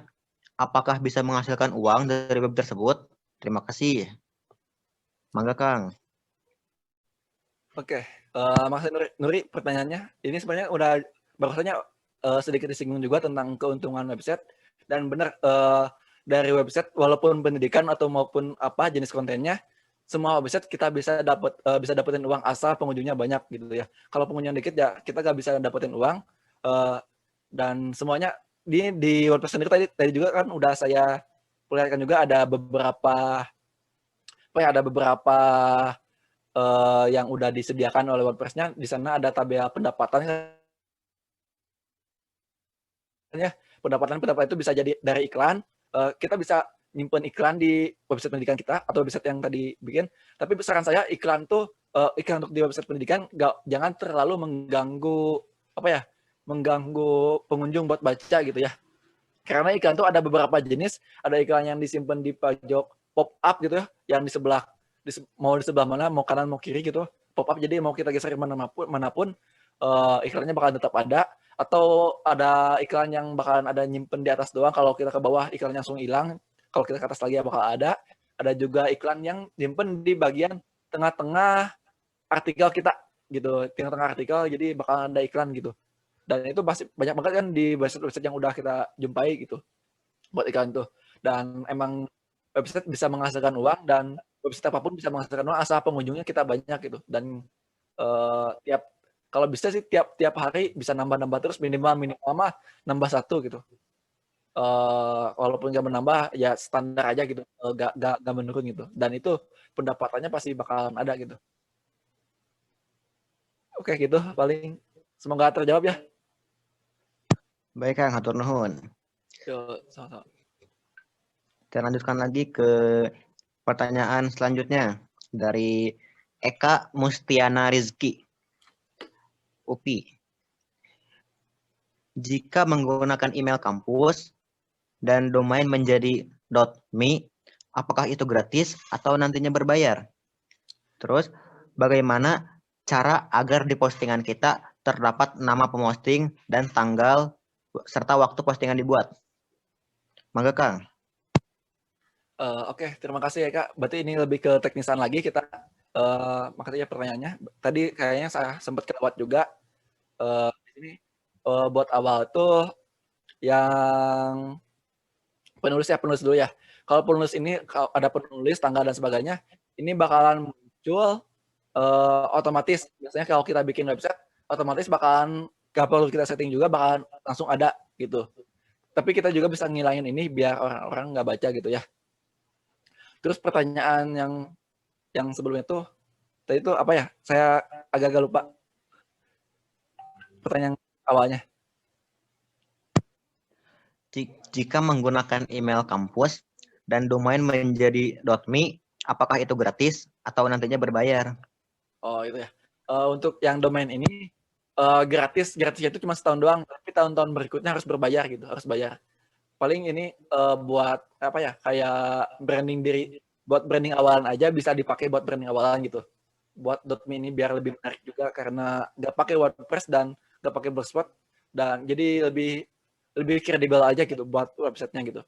apakah bisa menghasilkan uang dari web tersebut? Terima kasih. Mangga Kang. Oke, makasih Nuri pertanyaannya. Ini sebenarnya udah bahwasanya sedikit disinggung juga tentang keuntungan website, dan benar, dari website walaupun pendidikan atau maupun apa jenis kontennya, semua website kita bisa dapetin uang asal pengunjungnya banyak gitu ya. Kalau pengunjungnya dikit ya kita nggak bisa dapetin uang. Dan semuanya di WordPress sendiri tadi juga kan udah saya perlihatkan juga ada beberapa yang udah disediakan oleh WordPress-nya. Di sana ada tabel pendapatan. Pendapatan itu bisa jadi dari iklan. Kita bisa nyimpen iklan di website pendidikan kita atau website yang tadi bikin. Tapi saran saya iklan untuk di website pendidikan jangan terlalu mengganggu pengunjung buat baca gitu ya. Karena iklan tuh ada beberapa jenis. Ada iklan yang disimpan di pojok pop up gitu ya, yang di sebelah mana, mau kanan mau kiri gitu, pop up. Jadi mau kita geser manapun iklannya bakalan tetap ada. Atau ada iklan yang bakalan ada nyimpen di atas doang, kalau kita ke bawah iklannya langsung hilang, kalau kita ke atas lagi bakal ada. Ada juga iklan yang nyimpen di bagian tengah-tengah artikel kita gitu, tengah-tengah artikel, jadi bakalan ada iklan gitu. Dan itu pasti banyak banget kan di website yang udah kita jumpai gitu buat iklan itu. Dan emang website bisa menghasilkan uang, dan website apapun bisa menghasilkan uang asal pengunjungnya kita banyak gitu. Dan kalau bisa sih tiap hari bisa nambah terus, minimal mah nambah 1 gitu. Walaupun nggak menambah ya standar aja gitu, nggak menurun gitu. Dan itu pendapatannya pasti bakalan ada gitu. Oke gitu paling, semoga terjawab ya. Baik Kang, hatur nuhun. Yo, sama-sama. Kita lanjutkan lagi ke pertanyaan selanjutnya dari Eka Mustiana Rizki, UPI. Jika menggunakan email kampus dan domain menjadi .me, apakah itu gratis atau nantinya berbayar? Terus, bagaimana cara agar di postingan kita terdapat nama pemosting dan tanggal serta waktu postingan dibuat? Mangga Kang. Oke, terima kasih ya Kak. Berarti ini lebih ke teknisan lagi kita. Makanya pertanyaannya. Tadi kayaknya saya sempat kelewat juga. Di sini buat awal itu yang penulis dulu ya. Kalau penulis ini kalau ada penulis, tanggal dan sebagainya, ini bakalan muncul otomatis. Biasanya kalau kita bikin website, otomatis bakalan gak perlu kita setting juga, bakalan langsung ada gitu. Tapi kita juga bisa ngilangin ini biar orang-orang nggak baca gitu ya. Terus pertanyaan yang sebelumnya tuh tadi itu apa ya? Saya agak-agak lupa pertanyaan awalnya. Jika menggunakan email kampus dan domain menjadi .me, apakah itu gratis atau nantinya berbayar? Oh itu ya. Untuk yang domain ini gratisnya itu cuma setahun doang, tapi tahun-tahun berikutnya harus berbayar gitu, harus bayar. Paling ini buat apa ya? Kayak branding diri, buat branding awalan aja bisa dipakai buat branding awalan gitu. Buat .me ini biar lebih menarik juga karena nggak pakai WordPress dan nggak pakai Blogspot dan jadi lebih kredibel aja gitu buat websitenya gitu.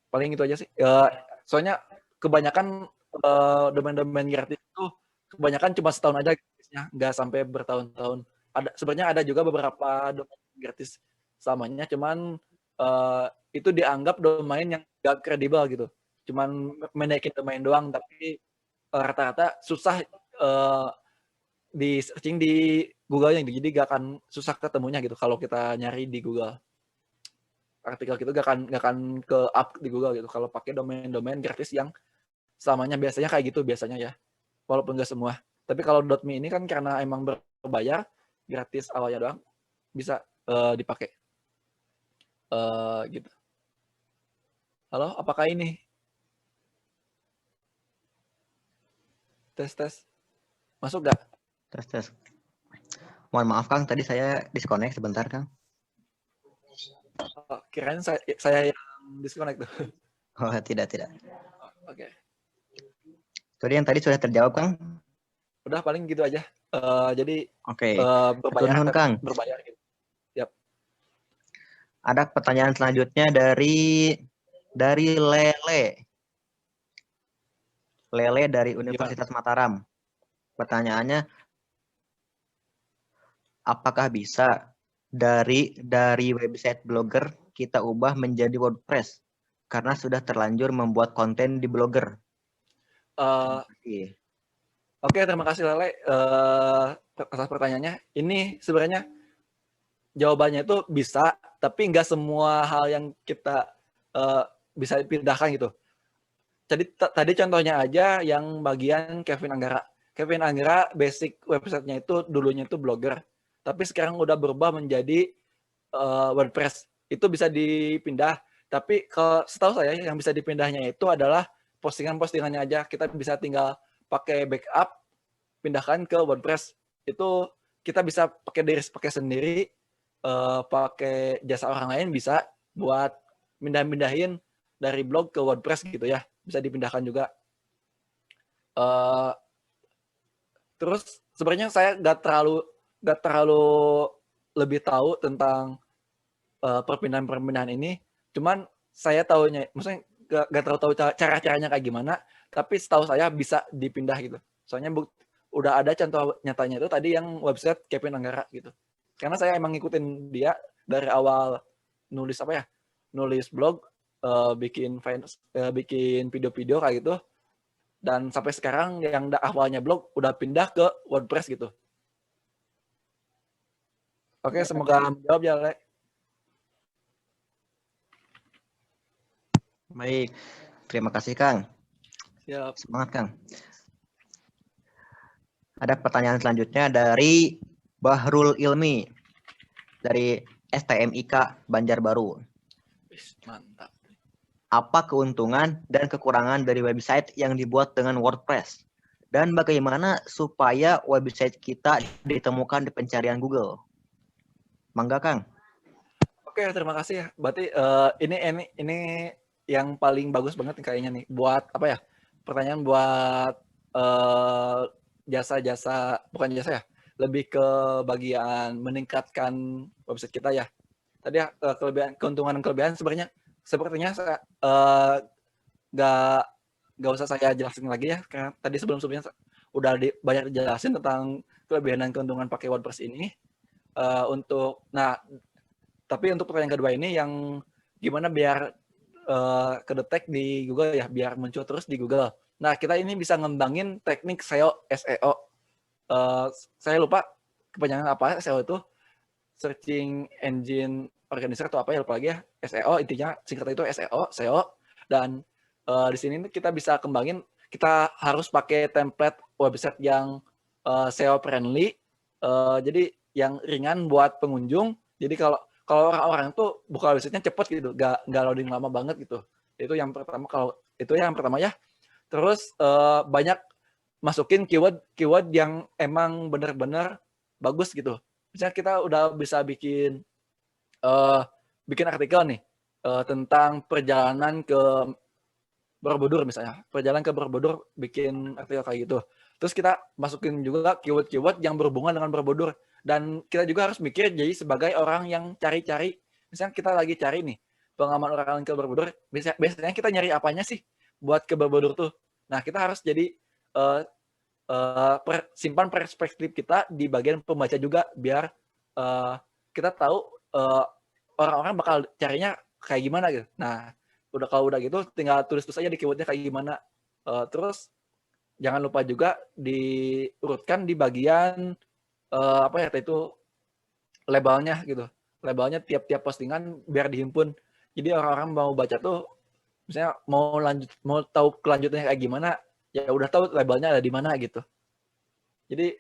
Paling itu aja sih. Soalnya kebanyakan domain-domain gratis itu kebanyakan cuma setahun aja gratisnya, nggak sampai bertahun-tahun. Sebenarnya ada juga beberapa domain gratis selamanya, cuman itu dianggap domain yang nggak kredibel gitu. Cuman menaikin domain doang, tapi rata-rata susah di searching di Google-nya, jadi nggak akan susah ketemunya gitu kalau kita nyari di Google. Artikel gitu gak akan ke up di Google gitu kalau pakai domain gratis yang selamanya biasanya kayak gitu biasanya ya, walaupun nggak semua. Tapi kalau .me ini kan karena emang berbayar, gratis awalnya doang, bisa dipakai gitu. Halo, apakah ini tes masuk gak? Tes. Mohon maaf Kang, tadi saya disconnect sebentar Kang. Kirain saya yang disconnect tuh. Oh tidak. Oke. Tadi yang tadi sudah terjawab Kang. Udah paling gitu aja. Jadi Oke. berbayar Nuhun, Kang. berbayar gitu. Yap. Ada pertanyaan selanjutnya dari Lele dari Universitas Mataram. Pertanyaannya, apakah bisa dari website Blogger kita ubah menjadi WordPress karena sudah terlanjur membuat konten di Blogger? Oke, terima kasih Lele atas pertanyaannya. Ini sebenarnya jawabannya itu bisa, tapi nggak semua hal yang kita bisa dipindahkan gitu. Jadi tadi contohnya aja yang bagian Kevin Anggara. Kevin Anggara basic websitenya itu dulunya itu Blogger, tapi sekarang udah berubah menjadi WordPress. Itu bisa dipindah, tapi setahu saya yang bisa dipindahnya itu adalah postingan-postingannya aja. Kita bisa tinggal pakai backup, pindahkan ke WordPress. Itu kita bisa pakai sendiri, pakai jasa orang lain bisa buat pindahin dari blog ke WordPress gitu ya, bisa dipindahkan juga. Terus sebenarnya saya nggak terlalu lebih tahu tentang perpindahan ini, cuman saya tahunya, maksudnya nggak terlalu tahu cara-caranya kayak gimana, tapi setahu saya bisa dipindah gitu. Soalnya udah ada contoh nyatanya itu tadi yang website Kevin Anggara gitu. Karena saya emang ngikutin dia dari awal nulis nulis blog, bikin video-video kayak gitu, dan sampai sekarang yang awalnya blog udah pindah ke WordPress gitu. Oke, semoga menjawab ya, Le. Baik, terima kasih Kang. Siap. Semangat Kang. Ada pertanyaan selanjutnya dari Bahrul Ilmi dari STMIK Banjarbaru. Mantap. Apa keuntungan dan kekurangan dari website yang dibuat dengan WordPress? Dan bagaimana supaya website kita ditemukan di pencarian Google? Mangga Kang. Oke, terima kasih ya. Berarti ini yang paling bagus banget kayaknya nih buat apa ya? Pertanyaan buat jasa-jasa, bukan jasa ya, lebih ke bagian meningkatkan website kita ya. tadi keuntungan dan kelebihan sepertinya nggak usah saya jelasin lagi ya, karena tadi sebelumnya udah banyak dijelasin tentang kelebihan dan keuntungan pakai WordPress ini. Tapi untuk pertanyaan kedua ini yang gimana biar kedetek di Google ya, biar muncul terus di Google. Nah, kita ini bisa ngembangin teknik SEO. Saya lupa kepanjangan apa SEO itu, Searching Engine Organizer atau apa ya, lupa lagi ya. SEO intinya singkatnya itu SEO. Dan di sini kita bisa kembangin, kita harus pakai template website yang SEO friendly. Jadi yang ringan buat pengunjung. Jadi kalau orang-orang tuh buka websitenya cepet gitu, nggak loading lama banget gitu. Itu yang pertama ya. Terus banyak masukin keyword yang emang benar-benar bagus gitu. Misalnya kita udah bisa bikin artikel nih tentang perjalanan ke Borobudur misalnya. Perjalanan ke Borobudur, bikin artikel kayak gitu. Terus kita masukin juga keyword-keyword yang berhubungan dengan Borobudur. Dan kita juga harus mikir jadi sebagai orang yang cari-cari. Misalnya kita lagi cari nih pengalaman orang ke Borobudur. Biasanya kita nyari apanya sih buat ke Borobudur tuh. Nah, kita harus jadi simpan perspektif kita di bagian pembaca juga, biar kita tahu orang-orang bakal carinya kayak gimana gitu. Nah, kalau udah gitu tinggal tulis aja di keywordnya kayak gimana. Terus jangan lupa juga diurutkan di bagian itu labelnya gitu. Labelnya tiap postingan biar dihimpun. Jadi orang-orang mau baca tuh, misalnya mau tahu kelanjutannya kayak gimana, ya udah tahu labelnya ada di mana gitu. Jadi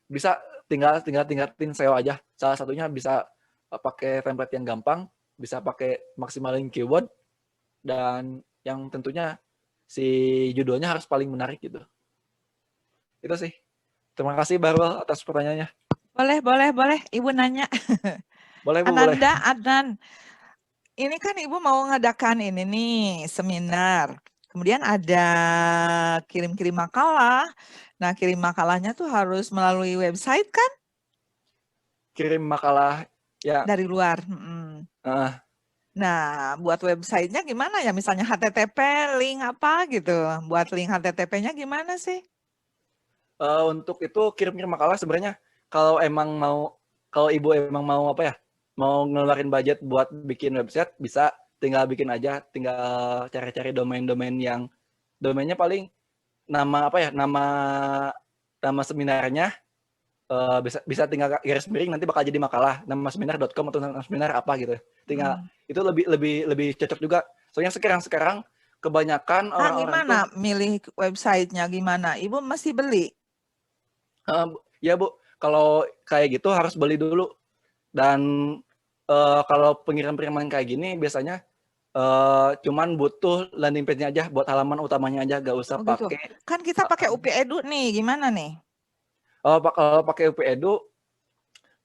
bisa tinggal tingkatin SEO aja. Salah satunya bisa pakai template yang gampang, bisa pakai maksimalin keyword, dan yang tentunya si judulnya harus paling menarik gitu. Itu sih. Terima kasih Barwel atas pertanyaannya. Boleh. Ibu nanya. Boleh Bu, boleh. Ananda, Adnan. Ini kan Ibu mau ngadakan ini nih, seminar. Kemudian ada kirim-kirim makalah. Nah, kirim makalahnya tuh harus melalui website kan? Kirim makalah ya. Dari luar. Nah, buat websitenya gimana ya? Misalnya HTTP, link apa gitu. Buat link HTTP-nya gimana sih? Untuk itu kirim makalah sebenarnya kalau Ibu emang mau mau ngeluarin budget buat bikin website, bisa tinggal bikin aja, tinggal cari-cari domain-domain yang domainnya paling nama seminarnya bisa tinggal garis miring, nanti bakal jadi makalah, nama seminar.com atau nama seminar apa gitu. Tinggal itu lebih cocok juga. Soalnya sekarang kebanyakan orang-orang gimana milih websitenya gimana? Ibu mesti beli? Ya Bu, kalau kayak gitu harus beli dulu. Dan kalau pengiriman kayak gini biasanya cuman butuh landing page-nya aja, buat halaman utamanya aja, gak usah pakai. Kan kita pakai UP Edu nih, gimana nih? Kalau pakai UP Edu,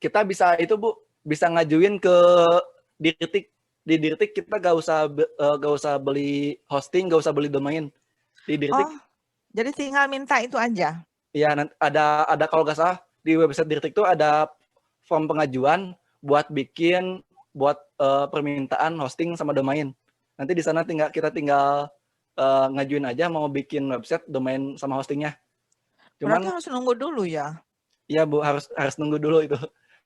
kita bisa itu Bu, bisa ngajuin ke Dirtik. Di Dirtik kita gak usah beli hosting, gak usah beli domain. Di Dirtik. Jadi tinggal minta itu aja. Iya, ada kalau nggak salah di website Dirtik itu ada form pengajuan buat permintaan hosting sama domain. Nanti di sana kita tinggal ngajuin aja mau bikin website, domain sama hostingnya. Berarti harus nunggu dulu ya? Iya Bu, harus nunggu dulu itu.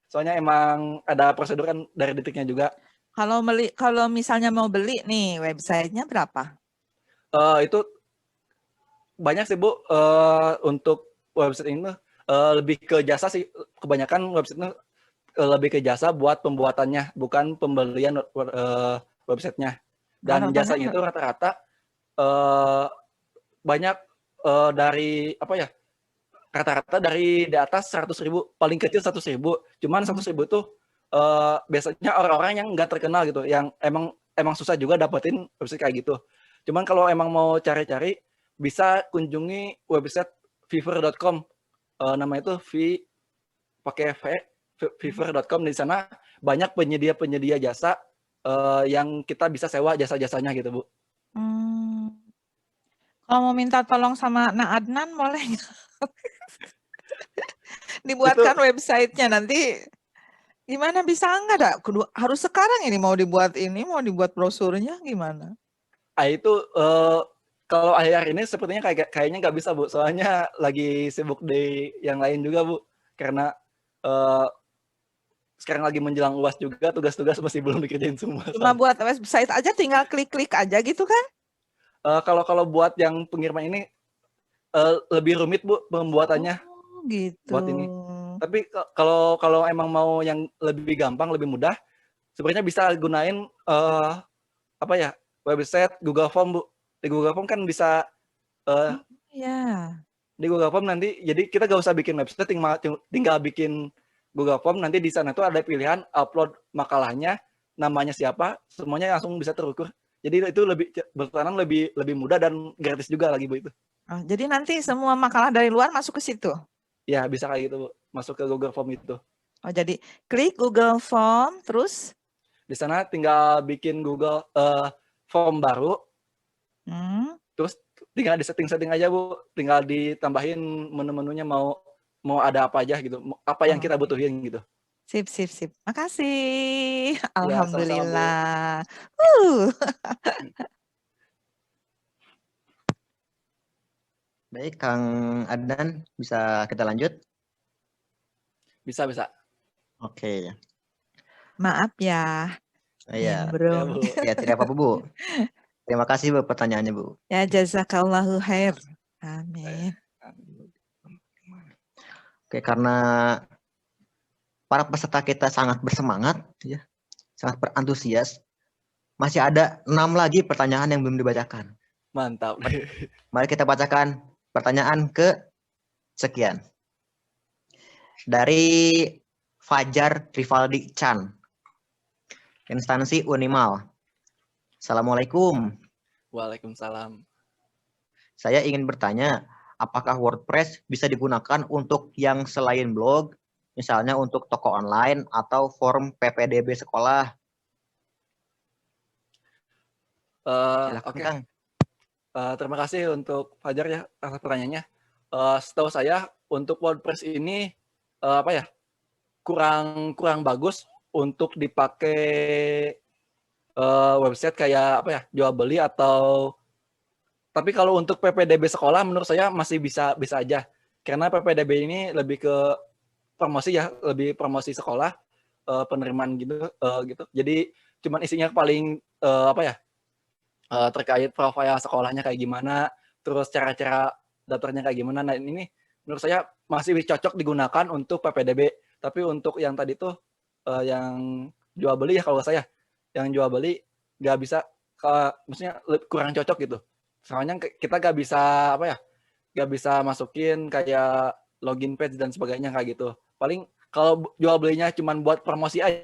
Soalnya emang ada prosedur kan dari Dirtiknya juga. Kalau misalnya mau beli nih, websitenya berapa? Itu banyak sih Bu, untuk website ini lebih ke jasa sih. Kebanyakan website ini lebih ke jasa buat pembuatannya, bukan pembelian websitenya. Dan jasanya itu rata-rata banyak dari rata-rata dari di atas 100.000, paling kecil 100.000. Cuman 100.000 itu biasanya orang-orang yang nggak terkenal gitu, yang emang susah juga dapetin website kayak gitu. Cuman kalau emang mau cari-cari, bisa kunjungi website fiverr.com. Nama itu pakai fiverr.com. Di sana banyak penyedia jasa yang kita bisa sewa jasa-jasanya gitu Bu. Kalau mau minta tolong sama Adnan boleh dibuatkan websitenya nanti Gimana bisa enggak dak? Harus sekarang ini mau dibuat brosurnya gimana? Itu kalau akhir-akhir ini sepertinya kayaknya nggak bisa, Bu. Soalnya lagi sibuk di yang lain juga, Bu. Karena eh, sekarang lagi menjelang UAS juga, tugas-tugas masih belum dikerjain semua. Cuma buat website aja tinggal klik-klik aja gitu kan? Kalau buat yang pengiriman ini lebih rumit, Bu, pembuatannya Oh, gitu. buat ini. Tapi kalau emang mau yang lebih gampang, lebih mudah, sebenarnya bisa gunain apa ya, website Google Form, Bu. Di Google Form kan bisa Ya. di Google Form nanti, jadi kita gak usah bikin website, tinggal bikin Google Form, nanti di sana tuh ada pilihan upload makalahnya, namanya siapa, semuanya langsung bisa terukur. Jadi itu bertahan lebih mudah dan gratis juga lagi, Bu, itu. Oh, jadi nanti semua makalah dari luar masuk ke situ. Ya, bisa kayak gitu, Bu. Masuk ke Google Form itu. Oh, jadi klik Google Form terus Di sana tinggal bikin Google Form baru, terus tinggal disetting-setting aja, Bu. Tinggal ditambahin menu-menunya mau ada apa aja gitu. Apa yang kita butuhin gitu. Sip. Makasih. Ya, sama-sama, Bu. Alhamdulillah. Baik, Kang Adnan, bisa kita lanjut? Bisa. Oke. Maaf ya, Iya. nimbrung. Ya, Bu. Ya, tidak apa-apa, Bu. Terima kasih, Bu, pertanyaannya, Bu. Ya, jazakallahu khair. Amin. Oke, karena para peserta kita sangat bersemangat, ya, sangat berantusias, masih ada 6 lagi pertanyaan yang belum dibacakan. Mantap. Mari kita bacakan pertanyaan ke sekian. Dari Fajar Rivaldi Chan, instansi Unimal. Assalamualaikum. Waalaikumsalam. Saya ingin bertanya, apakah WordPress bisa digunakan untuk yang selain blog, misalnya untuk toko online atau form PPDB sekolah? Silakan, Oke. Kang. Terima kasih untuk Fajar ya atas pertanyaannya. Setahu saya untuk WordPress ini apa ya, kurang bagus untuk dipakai website kayak apa ya, jual beli atau, tapi kalau untuk PPDB sekolah menurut saya masih bisa aja. Karena PPDB ini lebih ke promosi ya, lebih promosi sekolah, penerimaan gitu. Jadi cuman isinya paling apa ya, terkait profil sekolahnya kayak gimana, terus cara-cara daftarnya kayak gimana. Nah, ini menurut saya masih cocok digunakan untuk PPDB. Tapi untuk yang tadi tuh yang jual beli ya, kalau saya yang jual beli nggak bisa, maksudnya kurang cocok gitu. Soalnya kita nggak bisa apa ya, nggak bisa masukin kayak login page dan sebagainya kayak gitu. Paling kalau jual belinya cuma buat promosi aja,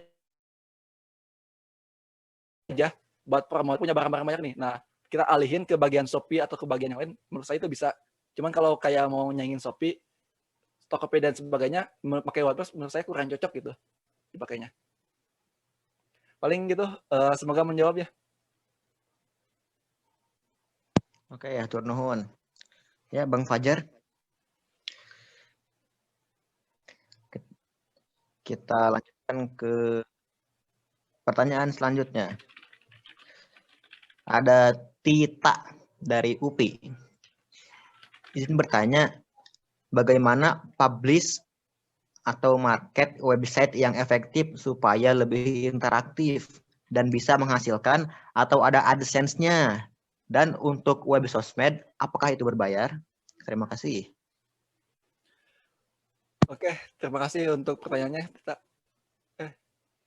buat promosi punya barang-barang banyak nih. Nah, kita alihin ke bagian Shopee atau ke bagian yang lain, menurut saya itu bisa. Cuman kalau kayak mau nyaingin Shopee, Tokopedia dan sebagainya, pakai WordPress menurut saya kurang cocok gitu dipakainya. Paling gitu, semoga menjawab ya. Oke, ya, tur nuhun. Ya, Bang Fajar. Kita lanjutkan ke pertanyaan selanjutnya. Ada Tita dari UPI. Izin bertanya, bagaimana publish atau market website yang efektif supaya lebih interaktif dan bisa menghasilkan atau ada AdSense-nya? Dan untuk web sosmed, apakah itu berbayar? Terima kasih. Oke, terima kasih untuk pertanyaannya.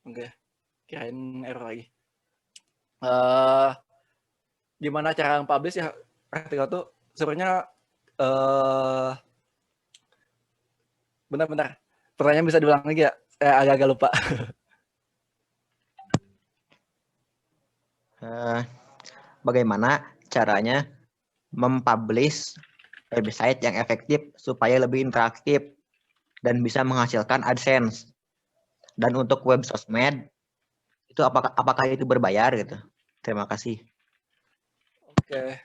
Oke, kirain error lagi. Gimana cara publish ya artikel tuh sebenarnya bentar. Pertanyaan bisa diulang lagi ya? Agak-agak lupa. Bagaimana caranya mempublish website yang efektif supaya lebih interaktif dan bisa menghasilkan AdSense? Dan untuk web sosmed itu apakah itu berbayar gitu? Terima kasih. Oke.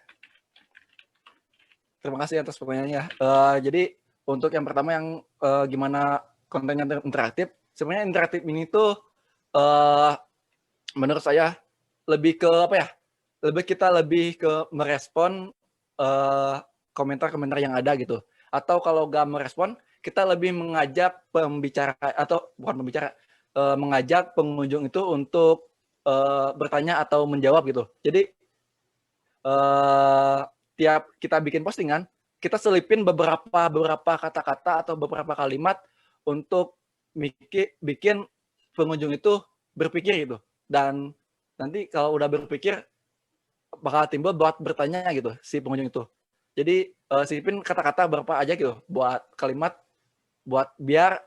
Terima kasih atas pertanyaannya. Jadi untuk yang pertama yang gimana kontennya interaktif, sebenarnya interaktif ini tuh menurut saya lebih ke apa ya? Lebih ke merespon komentar-komentar yang ada gitu. Atau kalau nggak merespon, kita lebih mengajak pembicara atau bukan pembicara, mengajak pengunjung itu untuk bertanya atau menjawab gitu. Jadi tiap kita bikin postingan, kita selipin beberapa kata-kata atau beberapa kalimat untuk bikin pengunjung itu berpikir gitu. Dan nanti kalau udah berpikir bakal timbul buat bertanya gitu si pengunjung itu. Jadi selipin kata-kata berapa aja gitu buat kalimat buat biar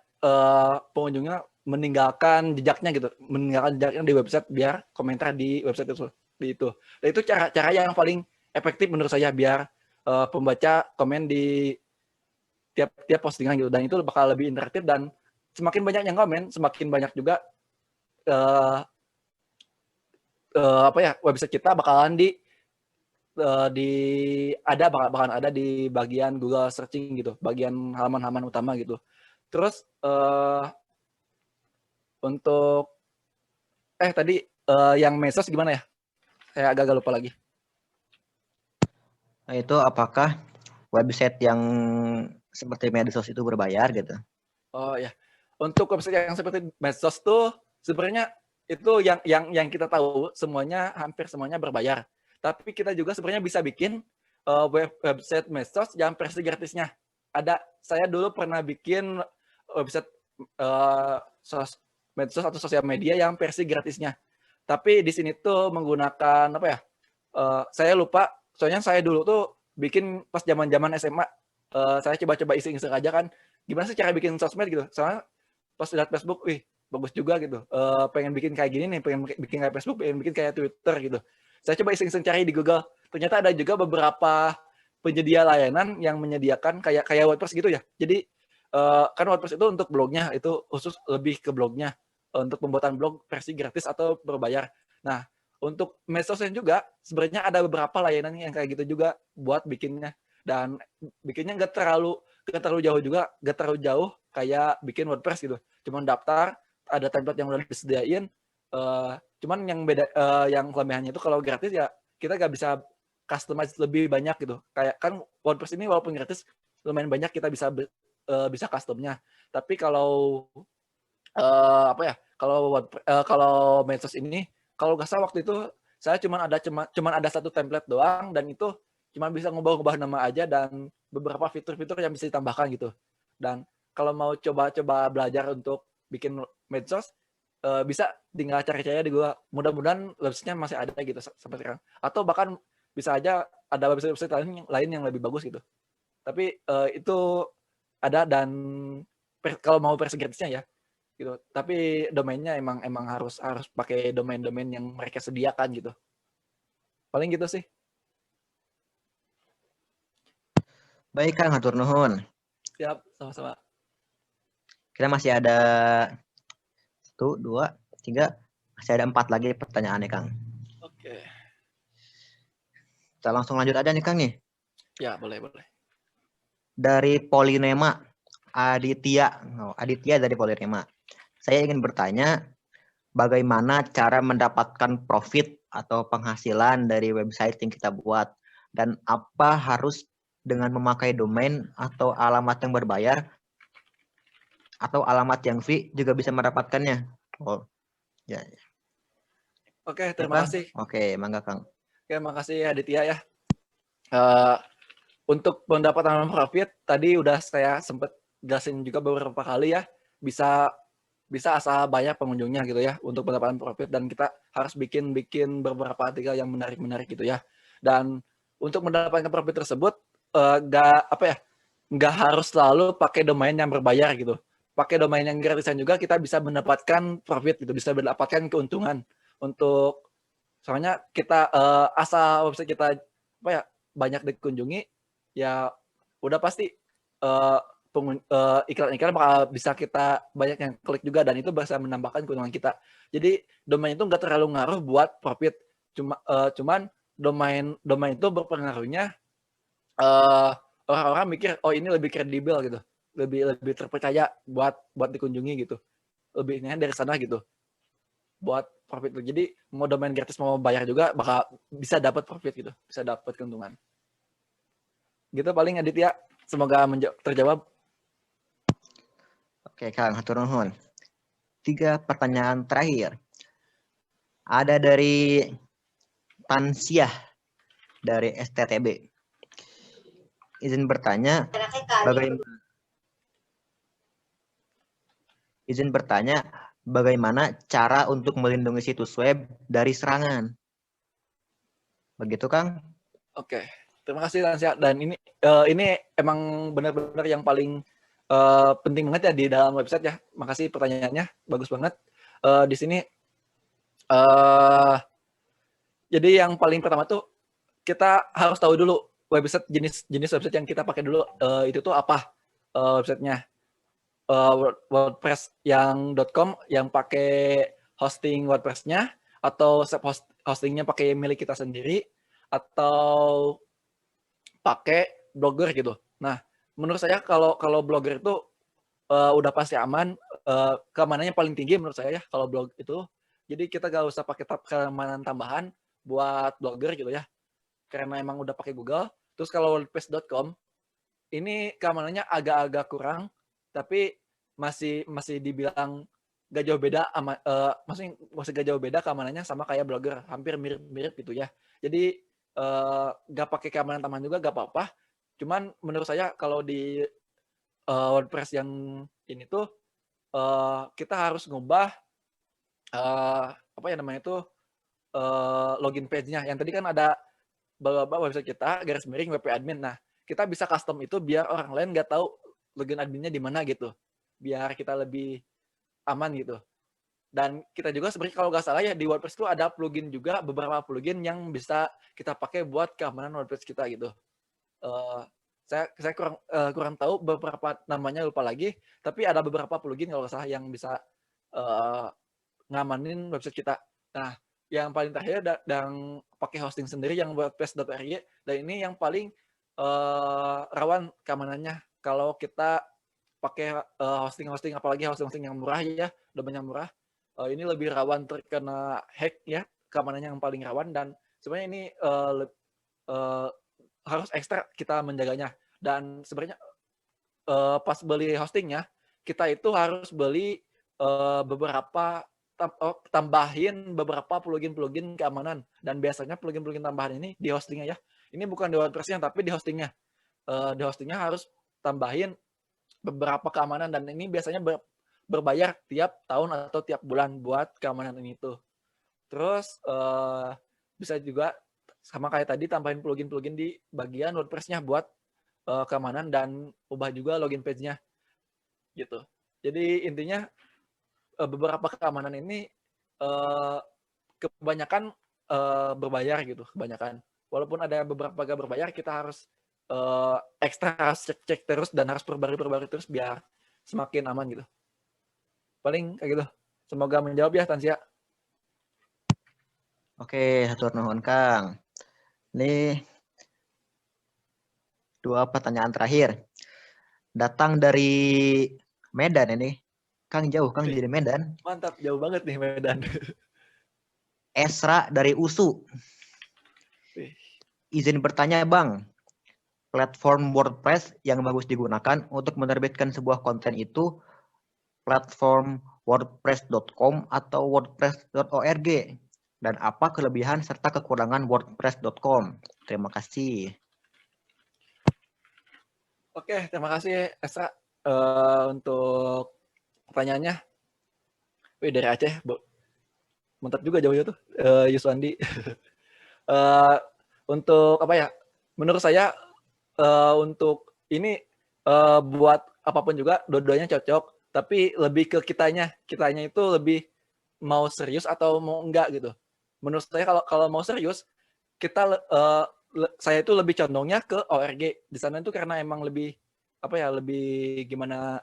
pengunjungnya meninggalkan jejaknya gitu, meninggalkan jejaknya di website biar komentar di website itu. Dan itu cara yang paling efektif menurut saya biar pembaca komen di tiap postingan gitu, dan itu bakal lebih interaktif, dan semakin banyak yang komen, semakin banyak juga apa ya, website kita bakalan bakalan ada di bagian Google searching gitu, bagian halaman-halaman utama gitu. Terus untuk tadi yang medsos gimana ya? Saya agak lupa lagi. Nah, itu apakah website yang seperti medsos itu berbayar gitu? Oh ya, untuk website yang seperti medsos tuh sebenarnya itu yang kita tahu hampir semuanya berbayar. Tapi kita juga sebenarnya bisa bikin website medsos yang versi gratisnya. Saya dulu pernah bikin website medsos atau sosial media yang versi gratisnya. Tapi di sini tuh menggunakan apa ya? Saya lupa. Soalnya saya dulu tuh bikin pas zaman-zaman SMA. Saya coba-coba iseng-iseng aja kan. Gimana sih cara bikin sosmed gitu? Soalnya pas lihat Facebook, wih bagus juga gitu. Pengen bikin kayak gini nih, pengen bikin kayak Facebook, pengen bikin kayak Twitter gitu. Saya coba iseng-iseng cari di Google. Ternyata ada juga beberapa penyedia layanan yang menyediakan kayak WordPress gitu ya. Jadi kan WordPress itu untuk blognya, itu khusus lebih ke blognya. Untuk pembuatan blog versi gratis atau berbayar. Nah, untuk medsosnya juga sebenarnya ada beberapa layanan yang kayak gitu juga buat bikinnya, dan bikinnya nggak terlalu jauh juga, nggak terlalu jauh kayak bikin WordPress gitu. Cuman daftar, ada template yang udah disediain. Cuman yang beda, yang kelebihannya itu kalau gratis ya kita nggak bisa customize lebih banyak gitu. Kayak kan WordPress ini walaupun gratis lumayan banyak kita bisa customnya. Tapi kalau apa ya? Kalau medsos ini, kalau nggak salah waktu itu saya cuman ada satu template doang, dan itu cuma bisa ngubah-ubah nama aja dan beberapa fitur-fitur yang bisa ditambahkan gitu. Dan kalau mau coba-coba belajar untuk bikin medsos, bisa tinggal cari-cari di Google. Mudah-mudahan websitenya masih ada gitu sampai sekarang. Atau bahkan bisa aja ada website lain yang lebih bagus gitu. Tapi itu ada, dan kalau mau versi gratisnya ya gitu. Tapi domainnya emang harus pakai domain-domain yang mereka sediakan gitu. Paling gitu sih. Baik Kang, hatur nuhun. Siap, sama-sama. Kita masih ada 1, 2, 3, masih ada 4 lagi pertanyaannya Kang. Oke. Kita langsung lanjut aja nih Kang nih. Ya, boleh. Dari Polinema, Aditya dari Polinema. Saya ingin bertanya, bagaimana cara mendapatkan profit atau penghasilan dari website yang kita buat, dan apa harus dengan memakai domain atau alamat yang berbayar atau alamat yang free juga bisa mendapatkannya. Oh, ya. Oke, terima kasih. Oke, mangga Kang. Oke, makasih Aditya ya. Untuk pendapatan profit tadi udah saya sempat jelasin juga beberapa kali ya. Bisa asal banyak pengunjungnya gitu ya untuk pendapatan profit, dan kita harus bikin beberapa artikel yang menarik gitu ya. Dan untuk mendapatkan profit tersebut nggak harus selalu pakai domain yang berbayar gitu. Pakai domain yang gratisan juga kita bisa mendapatkan profit gitu, bisa mendapatkan keuntungan. Untuk soalnya kita asal website kita banyak dikunjungi, ya udah pasti iklan-iklan bakal bisa kita banyak yang klik juga, dan itu bisa menambahkan keuntungan kita. Jadi domain itu nggak terlalu ngaruh buat profit, cuman domain itu berpengaruhnya orang-orang mikir, oh ini lebih kredibel gitu, lebih terpercaya buat dikunjungi gitu. lebihnya dari sana gitu buat profit tuh. Jadi mau domain gratis mau bayar juga bakal bisa dapat profit gitu, bisa dapat keuntungan. Gitu paling Aditya, semoga terjawab. Oke, Kang, hatur nuhun. 3 pertanyaan terakhir. Ada dari Tansiah dari STTB. Izin bertanya, bagaimana cara untuk melindungi situs web dari serangan? Begitu, Kang? Oke, terima kasih Tansia. Dan ini emang benar-benar yang paling penting banget ya di dalam website ya. Makasih pertanyaannya, bagus banget. Di sini jadi yang paling pertama tuh kita harus tahu dulu website jenis website yang kita pakai dulu itu tuh apa websitenya. WordPress yang .com yang pakai hosting WordPress-nya atau hostingnya pakai milik kita sendiri atau pakai Blogger gitu. Nah, menurut saya kalau Blogger itu udah pasti aman, keamanannya paling tinggi menurut saya ya kalau blog itu. Jadi kita gak usah pakai keamanan tambahan buat Blogger gitu ya, karena emang udah pakai Google. Terus kalau WordPress.com ini keamanannya agak-agak kurang, tapi masih dibilang gak jauh beda, masih gak jauh beda keamanannya sama kayak Blogger, hampir mirip-mirip gitu ya. Jadi gak pakai keamanan tambahan juga gak apa-apa. Cuman menurut saya kalau di WordPress yang ini tuh kita harus ngubah apa ya namanya itu login page-nya. Yang tadi kan ada beberapa website kita garis miring WP admin. Nah, kita bisa custom itu biar orang lain nggak tahu login adminnya di mana gitu, biar kita lebih aman gitu. Dan kita juga sebenarnya kalau nggak salah ya di WordPress itu ada plugin juga, beberapa plugin yang bisa kita pakai buat keamanan WordPress kita gitu. Saya kurang tahu beberapa namanya, lupa lagi, tapi ada beberapa plugin kalau nggak salah yang bisa ngamanin website kita. Nah, yang paling terakhir dan pakai hosting sendiri yang WordPress.org, dan ini yang paling rawan keamanannya kalau kita pakai hosting apalagi hosting yang murah ya, domain yang murah. Ini lebih rawan terkena hack ya, keamanannya yang paling rawan. Dan sebenarnya ini harus ekstra kita menjaganya. Dan sebenarnya pas beli hostingnya kita itu harus beli tambahin beberapa plugin keamanan. Dan biasanya plugin tambahan ini di hostingnya ya, ini bukan di WordPress-nya tapi di hostingnya. Di hostingnya harus tambahin beberapa keamanan, dan ini biasanya berbayar tiap tahun atau tiap bulan buat keamanan ini tuh. Terus bisa juga sama kayak tadi tambahin plugin di bagian WordPress-nya buat keamanan dan ubah juga login page-nya gitu. Jadi intinya beberapa keamanan ini kebanyakan berbayar gitu, kebanyakan. Walaupun ada beberapa gak berbayar, kita harus ekstra harus cek terus dan harus perbarui terus biar semakin aman gitu. Paling kayak gitu. Semoga menjawab ya Tansia. Oke, hatur nuhun Kang. Ini 2 pertanyaan terakhir. Datang dari Medan ini. Kang jauh, Kang jadi Medan. Mantap, jauh banget nih Medan. Esra dari USU. Izin bertanya Bang, platform WordPress yang bagus digunakan untuk menerbitkan sebuah konten itu platform wordpress.com atau wordpress.org, dan apa kelebihan serta kekurangan wordpress.com? Terima kasih. Oke, terima kasih Esra untuk pertanyaannya. Wih, dari Aceh, mantap juga jauhnya tuh, Yuswandi. Untuk apa ya? Menurut saya untuk ini buat apapun juga dua-duanya cocok, tapi lebih ke kitanya itu lebih mau serius atau mau enggak gitu. Menurut saya kalau mau serius, saya itu lebih condongnya ke ORG. Di sana itu karena emang lebih apa ya, lebih gimana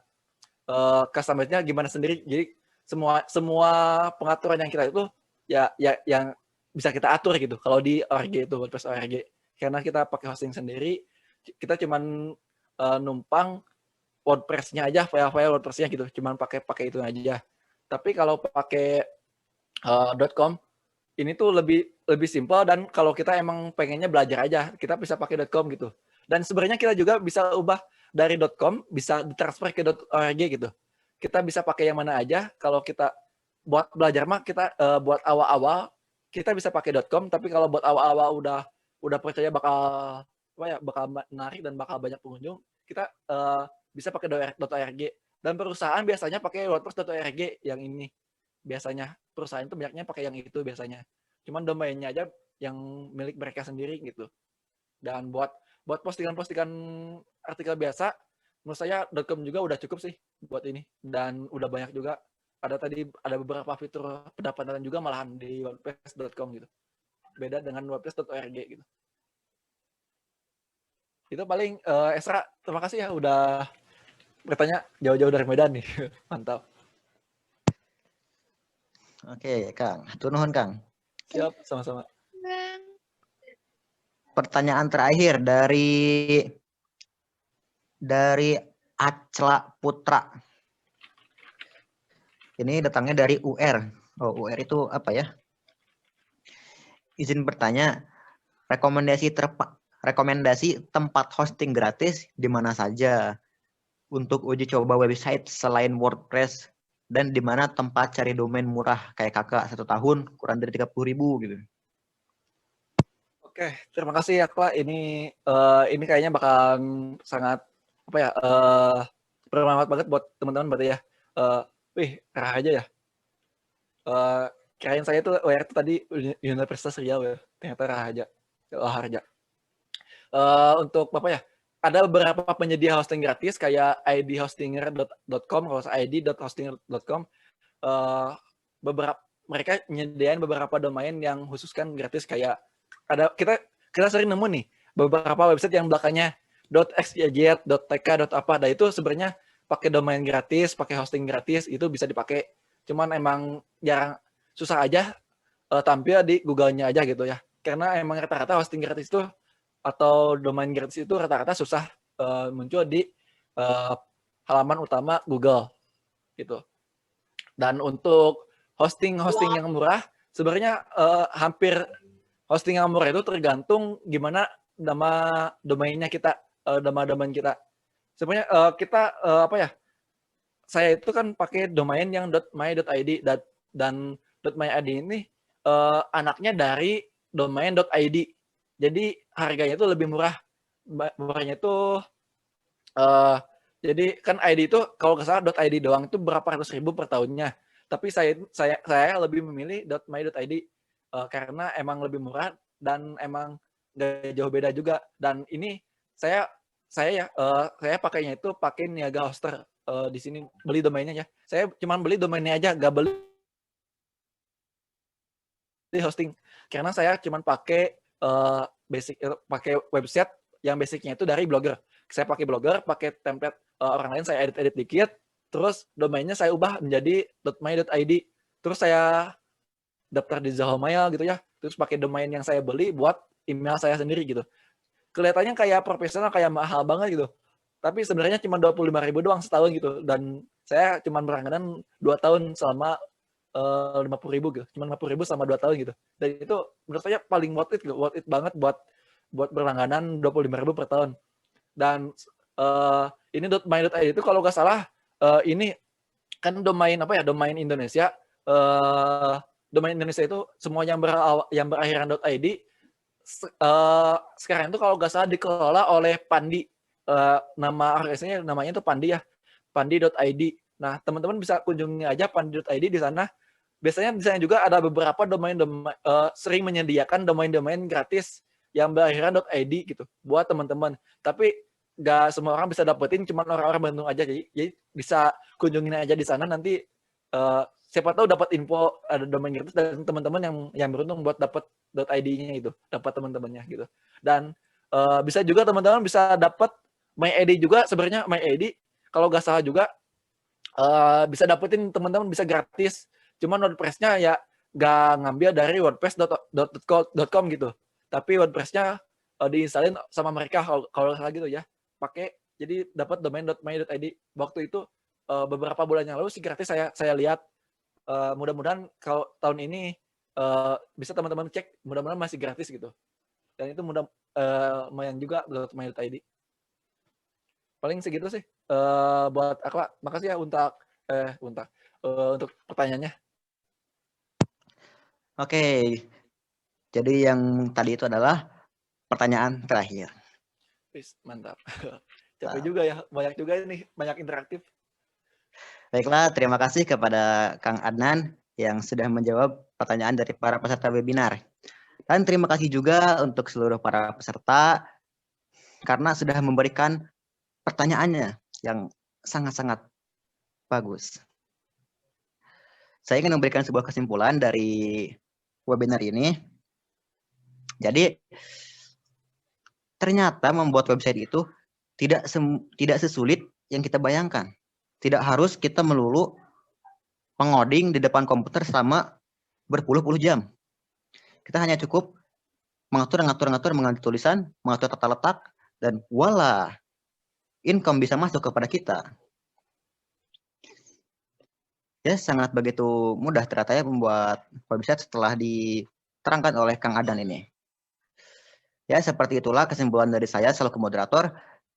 customer-nya gimana sendiri. Jadi semua pengaturan yang kita itu ya yang bisa kita atur gitu. Kalau di ORG itu WordPress ORG, karena kita pakai hosting sendiri, kita cuman numpang WordPress-nya aja, file-file WordPress-nya gitu, cuman pakai itu aja. Tapi kalau pakai .com ini tuh lebih simpel, dan kalau kita emang pengennya belajar aja, kita bisa pakai .com gitu. Dan sebenarnya kita juga bisa ubah dari .com bisa ditransfer ke .org gitu. Kita bisa pakai yang mana aja. Kalau kita buat belajar mah kita buat awal-awal kita bisa pakai .com, tapi kalau buat awal-awal udah percaya bakal menarik dan bakal banyak pengunjung, kita bisa pakai .org. Dan perusahaan biasanya pakai WordPress.org yang ini. Biasanya perusahaan itu banyaknya pakai yang itu biasanya. Cuman domainnya aja yang milik mereka sendiri gitu. Dan buat postingan-postingan artikel biasa, menurut saya .com juga udah cukup sih buat ini. Dan udah banyak juga. Ada beberapa fitur pendapatan juga malahan di WordPress.com gitu. Beda dengan WordPress.org gitu. Itu paling Esra, terima kasih ya udah bertanya jauh-jauh dari Medan nih. Mantap. Oke, Kang. Hatur nuhun, Kang. Siap, sama-sama. Pertanyaan terakhir dari Acla Putra. Ini datangnya dari UR. Oh, UR itu apa ya? Izin bertanya, rekomendasi tempat hosting gratis di mana saja untuk uji coba website selain WordPress, dan di mana tempat cari domain murah kayak kakak 1 tahun kurang dari 30.000 gitu. Oke, terima kasih ya Kak. Ini kayaknya bakalan sangat bermanfaat banget buat teman-teman berarti ya. Rahaja ya. Kirain saya tuh WR itu tadi Universitas Riau ya. Ternyata Raharja. Untuk ada beberapa penyedia hosting gratis kayak idhostinger.com, kalau id.hostinger.com. Mereka nyediain beberapa domain yang khusus kan gratis, kayak kita sering nemu nih beberapa website yang belakangnya .xyz, .tk, apa. Nah itu sebenarnya pakai domain gratis, pakai hosting gratis itu bisa dipakai. Cuman emang susah aja tampil di Google-nya aja gitu ya. Karena emang rata-rata hosting gratis itu atau domain gratis itu rata-rata susah muncul di halaman utama Google gitu. Dan untuk hosting yang murah, sebenarnya hampir hosting yang murah itu tergantung gimana nama domainnya kita, nama domain kita. Sebenarnya kita saya itu kan pakai domain yang .my.id, dan .my.id ini anaknya dari domain.id. Jadi harganya itu lebih murah. Murahnya itu jadi kan ID itu kalau nggak salah .id doang itu berapa ratus ribu per tahunnya. Tapi saya lebih memilih .my.id karena emang lebih murah dan emang nggak jauh beda juga. Dan ini saya pakainya itu pakai Niaga Hoster. Di sini beli domainnya ya. Saya cuma beli domainnya aja, nggak beli hosting. Karena saya cuma pakai pakai website yang basicnya itu dari Blogger. Saya pakai Blogger, pakai template orang lain, saya edit dikit, terus domainnya saya ubah menjadi .my.id. Terus saya daftar di Zoho Mail gitu ya. Terus pakai domain yang saya beli buat email saya sendiri gitu. Kelihatannya kayak profesional, kayak mahal banget gitu. Tapi sebenarnya cuma 25.000 doang setahun gitu. Dan saya cuma berlangganan 2 tahun selama 50.000 gitu. Cuma 50.000 selama 2 tahun gitu. Dan itu menurut saya paling worth it gitu. Worth it banget buat berlangganan 25.000 per tahun. Dan ini .my.id itu kalau nggak salah ini kan domain domain Indonesia. Domain Indonesia itu semua yang berakhiran .id sekarang itu kalau nggak salah dikelola oleh Pandi. Nama organisasinya namanya itu Pandi ya, pandi.id. Nah teman-teman bisa kunjungi aja pandi.id. Di sana biasanya di sana juga ada beberapa domain sering menyediakan domain-domain gratis yang berakhiran .id gitu buat teman-teman. Tapi nggak semua orang bisa dapetin, cuma orang-orang Bandung aja. Jadi bisa kunjungin aja di sana, nanti siapa tahu dapat info ada domain gratis dan teman-teman yang beruntung buat dapat .id-nya itu, dapat teman-temannya gitu. Dan bisa juga teman-teman bisa dapat My.id juga. Sebenarnya My.id kalau nggak salah juga bisa dapetin teman-teman, bisa gratis. Cuman WordPress-nya ya nggak ngambil dari wordpress.com gitu. Tapi WordPress-nya diinstalin sama mereka kalau salah gitu ya. Pakai jadi dapat domain .my.id. Waktu itu beberapa bulan yang lalu sih gratis saya lihat. mudah-mudahan kalau tahun ini bisa teman-teman cek, mudah-mudahan masih gratis gitu. Dan itu lumayan juga buat My ID. Paling segitu sih buat aku. Makasih ya untuk pertanyaannya. Oke, jadi yang tadi itu adalah pertanyaan terakhir. Mantap. Capek juga ya, banyak juga ini, banyak interaktif. Baiklah, terima kasih kepada Kang Adnan yang sudah menjawab pertanyaan dari para peserta webinar. Dan terima kasih juga untuk seluruh para peserta karena sudah memberikan pertanyaannya yang sangat-sangat bagus. Saya ingin memberikan sebuah kesimpulan dari webinar ini. Jadi, ternyata membuat website itu tidak sesulit yang kita bayangkan. Tidak harus kita melulu mengoding di depan komputer selama berpuluh-puluh jam. Kita hanya cukup mengatur, mengatur tulisan, mengatur tata letak, dan voila, income bisa masuk kepada kita. Ya, sangat begitu mudah ternyata ya membuat website setelah diterangkan oleh Kang Adnan ini. Ya, seperti itulah kesimpulan dari saya selaku moderator.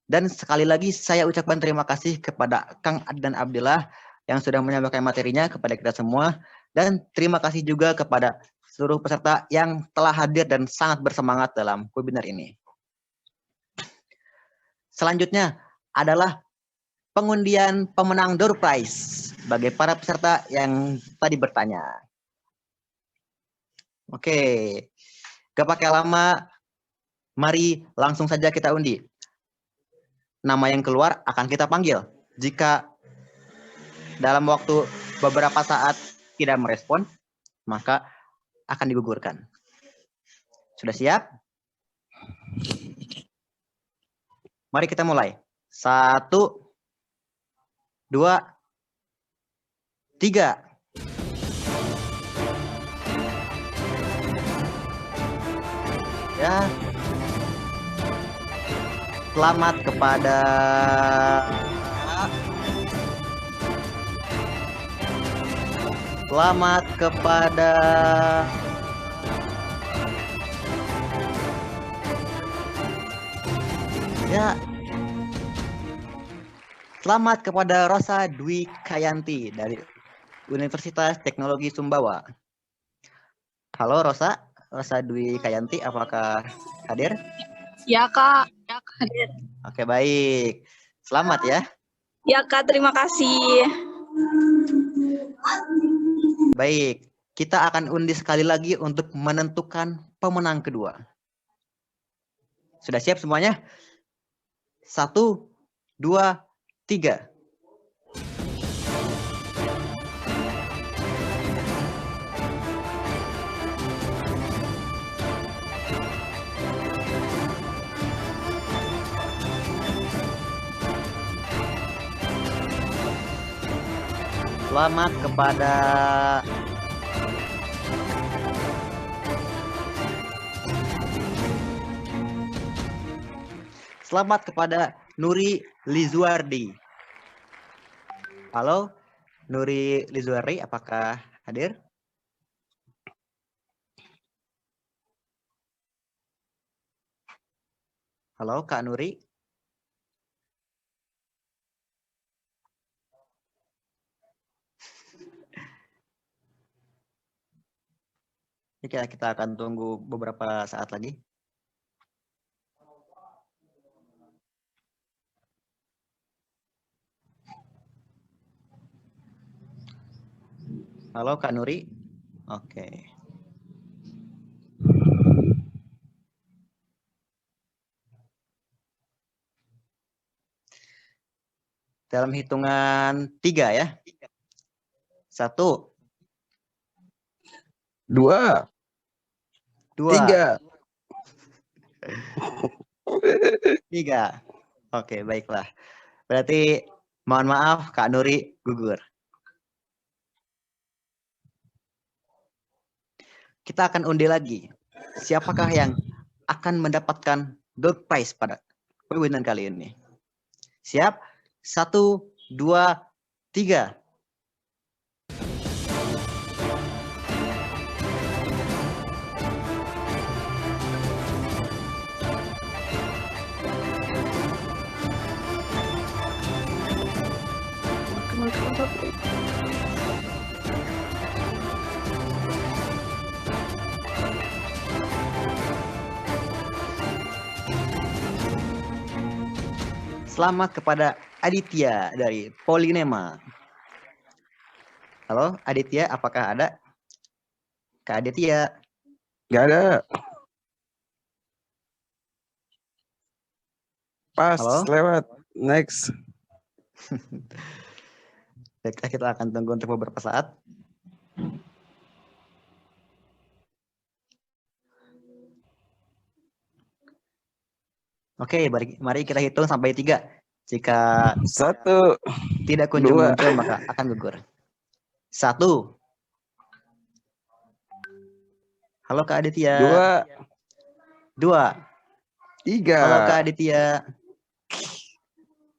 Dan sekali lagi saya ucapkan terima kasih kepada Kang Adnan Abdillah yang sudah menyampaikan materinya kepada kita semua. Dan terima kasih juga kepada seluruh peserta yang telah hadir dan sangat bersemangat dalam webinar ini. Selanjutnya adalah pengundian pemenang door prize bagi para peserta yang tadi bertanya. Oke, gak pakai lama, mari langsung saja kita undi. Nama yang keluar akan kita panggil. Jika dalam waktu beberapa saat tidak merespon, maka akan digugurkan. Sudah siap? Mari kita mulai. 1, 2, 3. Ya. Selamat kepada ya. Selamat kepada Rosa Dwi Kayanti dari Universitas Teknologi Sumbawa. Halo Rosa Dwi Kayanti, apakah hadir? Ya Kak, hadir. Oke, baik. Selamat ya. Ya Kak, terima kasih. Baik, kita akan undi sekali lagi untuk menentukan pemenang kedua. Sudah siap semuanya? 1, 2, 3. Selamat kepada Nuri Lizuardi. Halo, Nuri Lizuardi, apakah hadir? Halo, Kak Nuri. Ini kita akan tunggu beberapa saat lagi. Halo Kak Nuri. Oke. Dalam hitungan 3 ya. 1, 2, 3. 3. Oke, baiklah. Berarti mohon maaf Kak Nuri gugur. Kita akan undi lagi. Siapakah yang akan mendapatkan door prize pada webinar kali ini? Siap? 1, 2, 3. Selamat kepada Aditya dari Polinema. Halo, Aditya, apakah ada? Kak Aditya. Nggak ada. Pas, Halo? lewat. Next. Baiklah, kita akan tunggu untuk beberapa saat. Oke, mari kita hitung sampai 3. Jika 1, tidak kunjung 2. muncul, maka akan gugur. 1. Halo Kak Aditya. 2. 3. Halo Kak Aditya.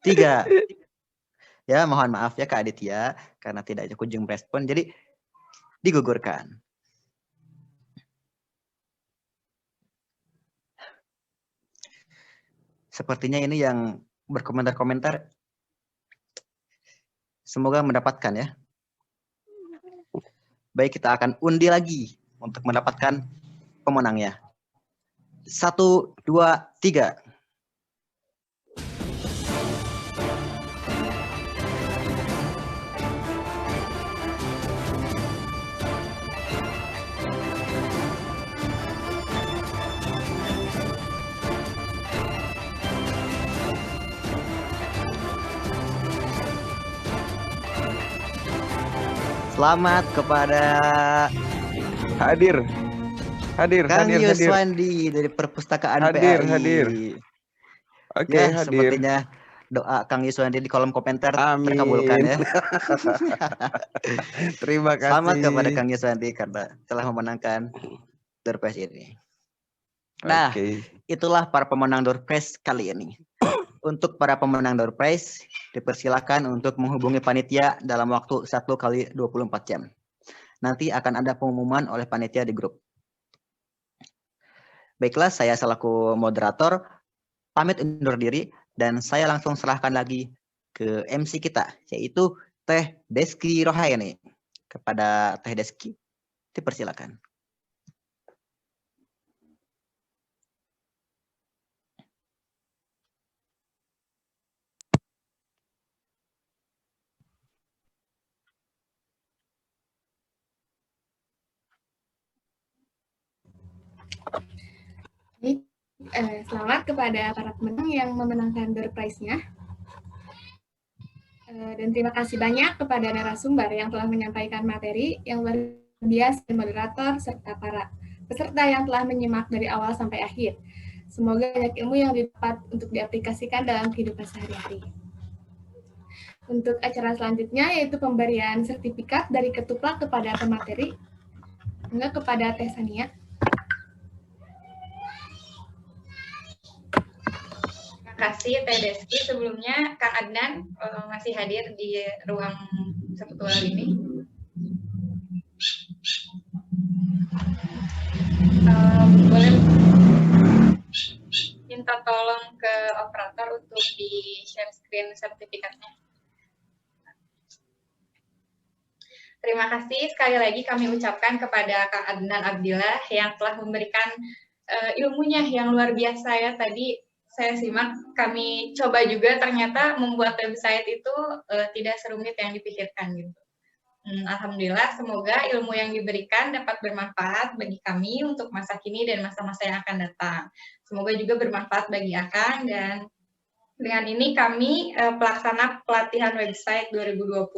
3. Ya, mohon maaf ya Kak Aditya, karena tidak kunjung respon, jadi digugurkan. Sepertinya ini yang berkomentar-komentar semoga mendapatkan ya. Baik, kita akan undi lagi untuk mendapatkan pemenangnya. 1, 2, 3. Selamat kepada Hadir. Kang Yuswandi dari Perpustakaan Hadir, PAI. hadir. Oke, Ya, hadir. sepertinya doa Kang Yuswandi di kolom komentar Amin. terkabulkan ya. Terima kasih. Selamat kepada Kang Yuswandi karena telah memenangkan Door Prize ini. Nah, Oke. itulah para pemenang Door Prize kali ini. Untuk para pemenang Door Prize, dipersilakan untuk menghubungi panitia dalam waktu 1 kali 24 jam. Nanti akan ada pengumuman oleh panitia di grup. Baiklah, saya selaku moderator pamit undur diri dan saya langsung serahkan lagi ke MC kita, yaitu Teh Deski Rohayani. Kepada Teh Deski, dipersilakan. Selamat kepada para pemenang yang memenangkan door prize-nya. Dan terima kasih banyak kepada narasumber yang telah menyampaikan materi yang luar biasa, moderator, serta para peserta yang telah menyimak dari awal sampai akhir. Semoga banyak ilmu yang didapat untuk diaplikasikan dalam kehidupan sehari-hari. Untuk acara selanjutnya yaitu pemberian sertifikat dari Ketuplak kepada pemateri, enggak kepada Teh Sania. Terima kasih Teh Deski. Sebelumnya Kang Adnan masih hadir di ruang virtual ini. Boleh minta tolong ke operator untuk di share screen sertifikatnya. Terima kasih sekali lagi kami ucapkan kepada Kang Adnan Abdillah yang telah memberikan ilmunya yang luar biasa ya. Tadi saya simak, kami coba juga ternyata membuat website itu tidak serumit yang dipikirkan gitu. Alhamdulillah, semoga ilmu yang diberikan dapat bermanfaat bagi kami untuk masa kini dan masa-masa yang akan datang. Semoga juga bermanfaat bagi Akang, dan dengan ini kami pelaksana pelatihan website 2020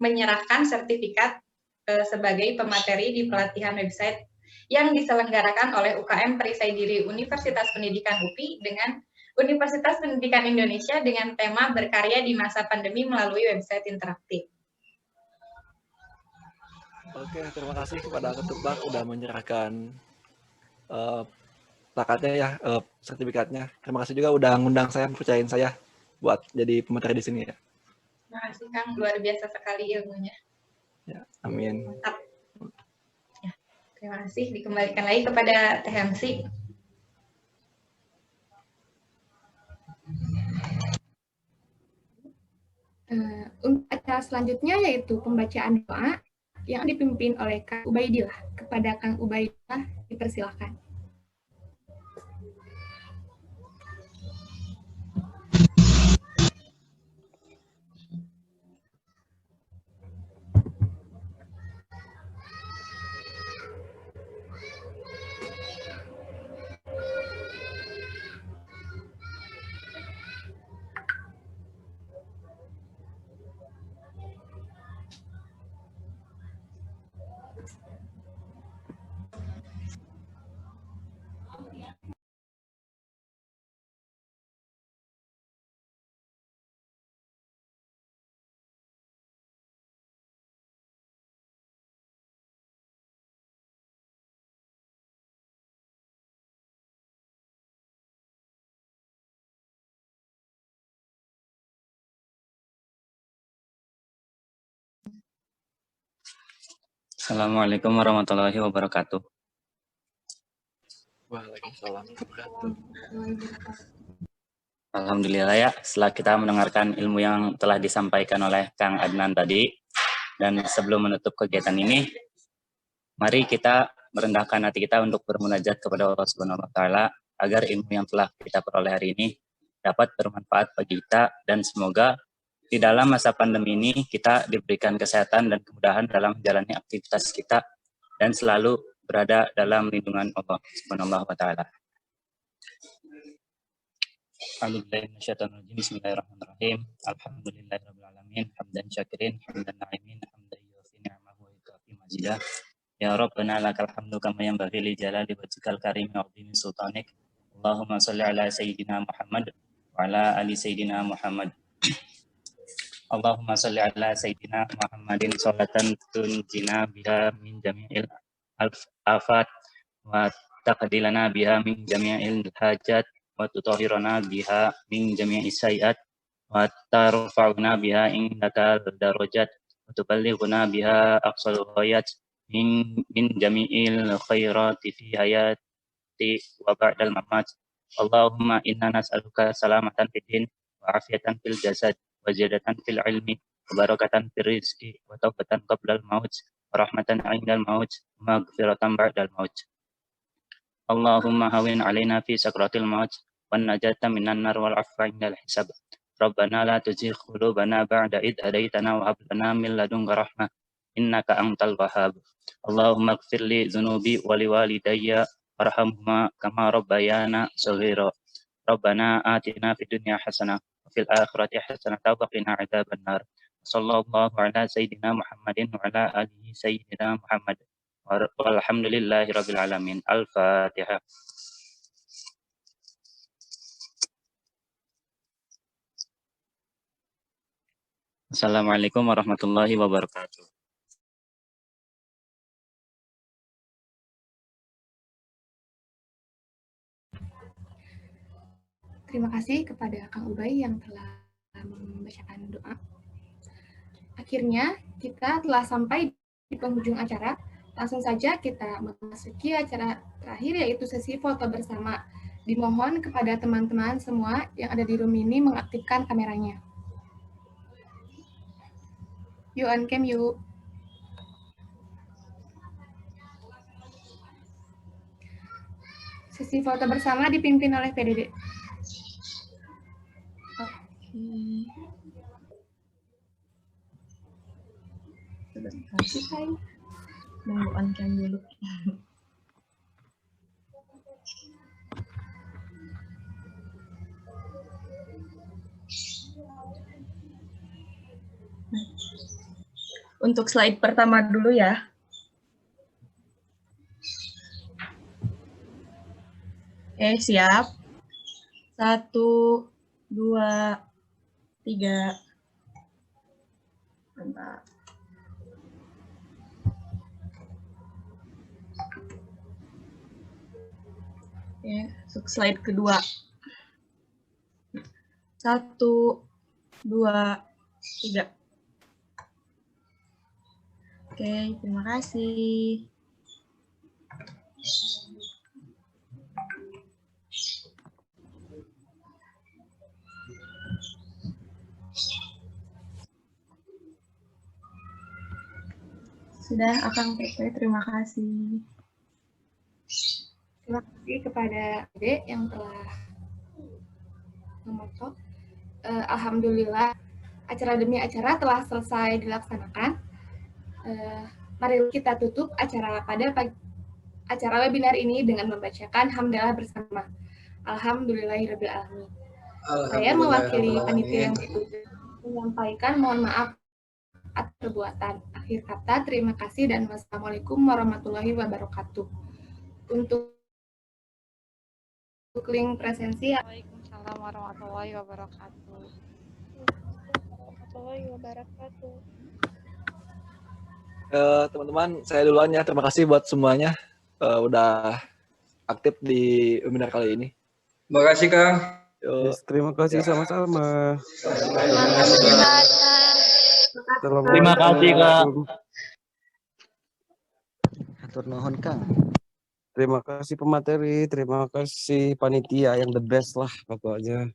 menyerahkan sertifikat sebagai pemateri di pelatihan website yang diselenggarakan oleh UKM Perisai Diri Universitas Pendidikan UPI dengan Universitas Pendidikan Indonesia dengan tema berkarya di masa pandemi melalui website interaktif. Oke, terima kasih kepada Ketuplak udah menyerahkan plakatnya ya, sertifikatnya. Terima kasih juga udah ngundang saya, percayain saya buat jadi pemateri di sini ya. Terima kasih Kang, luar biasa sekali ilmunya. Ya, amin. Mantap. Ya, terima kasih. Dikembalikan lagi kepada Teh MC. Untuk acara selanjutnya yaitu pembacaan doa yang dipimpin oleh Kang Ubaidillah. Kepada Kang Ubaidillah dipersilakan. Assalamualaikum warahmatullahi wabarakatuh. Waalaikumsalam warahmatullahi Alhamdulillah ya, setelah kita mendengarkan ilmu yang telah disampaikan oleh Kang Adnan tadi, dan sebelum menutup kegiatan ini, mari kita merendahkan hati kita untuk bermunajat kepada Allah Subhanahu wa taala agar ilmu yang telah kita peroleh hari ini dapat bermanfaat bagi kita, dan semoga di dalam masa pandemi ini kita diberikan kesehatan dan kemudahan dalam menjalani aktivitas kita dan selalu berada dalam lindungan Allah Subhanahu wa taala. Bismillahirrahmanirrahim. Alhamdulillahirabbil alamin, hamdan syakirin, hamdan na'imin, hamdan yufi ni'amahu wa yukafi mazidah. Ya Rabbana lakal hamdu kama yanbaghi li jalali wajhikal karim wa 'azimi sultanik. Allahumma shalli ala sayyidina Muhammad wa ala ali sayyidina Muhammad. Allahumma shalli ala sayyidina Muhammadin sholatan tunjina biha min jami'il afat wa taqdilana biha min jami'il hajat wa tutahhirana biha min jami'is sayyi'at wa tarfa'una biha indaka darajat wa tuballighuna biha aqsal ghayat min jami'il khairati fi hayati wa ba'dal mamat. Allahumma inna nas'aluka salamatan fid din wa afiatan fil jasad wa ziyadatan fil ilmi wa barakatan fil rizqi wa taubatan qablal maut wa rahmatan 'indal maut wa maghfiratan ba'dal maut. Allahumma hawin 'alaina fi sakratil maut wan najata minan nar wal 'afwa 'indal hisab. Rabbana la tuzigh qulubana ba'da id hadaitana wa hab lana min ladunka rahmah innaka antal wahhab. Allahumma ighfir li dzunubi wa liwalidayya warhamhuma kama rabbayana shaghira. Rabbana atina fid dunya hasanah wa fil akhirati hasanah wa qina adzabannar. Sallallahu ala sayyidina Muhammadin wa ala alihi sayyidina Muhammad. Walhamdulillahi rabbil alamin. Al-Fatihah. Assalamualaikum warahmatullahi wabarakatuh. Terima kasih kepada Kang Ubay yang telah membacakan doa. Akhirnya kita telah sampai di penghujung acara. Langsung saja kita memasuki acara terakhir yaitu sesi foto bersama. Dimohon kepada teman-teman semua yang ada di room ini mengaktifkan kameranya. Yuk on cam yuk. Sesi foto bersama dipimpin oleh PDD. Sebentar, mau on cam dulu. Untuk slide pertama dulu ya. Siap. 1, 2, 3. Mantap. Untuk slide kedua. 1, 2, 3. Oke, terima kasih. Sudah, Akang Pepe, terima kasih. Terima kasih kepada Ade yang telah memotong. Alhamdulillah, acara demi acara telah selesai dilaksanakan. Mari kita tutup acara acara webinar ini dengan membacakan hamdalah bersama. Alhamdulillahirabbil alamin. Saya mewakili panitia yang bertugas menyampaikan mohon maaf atas perbuatan. Akhir kata, terima kasih dan wassalamualaikum warahmatullahi wabarakatuh. Untuk link presensi, Waalaikumsalam warahmatullahi wabarakatuh. Teman-teman, saya duluan ya. Terima kasih buat semuanya udah aktif di webinar kali ini. Terima kasih, Kang. Yes, terima kasih sama-sama. Terima kasih, Kak. Hatur nuhun, Kang. Terima kasih pemateri, terima kasih panitia yang the best lah pokoknya.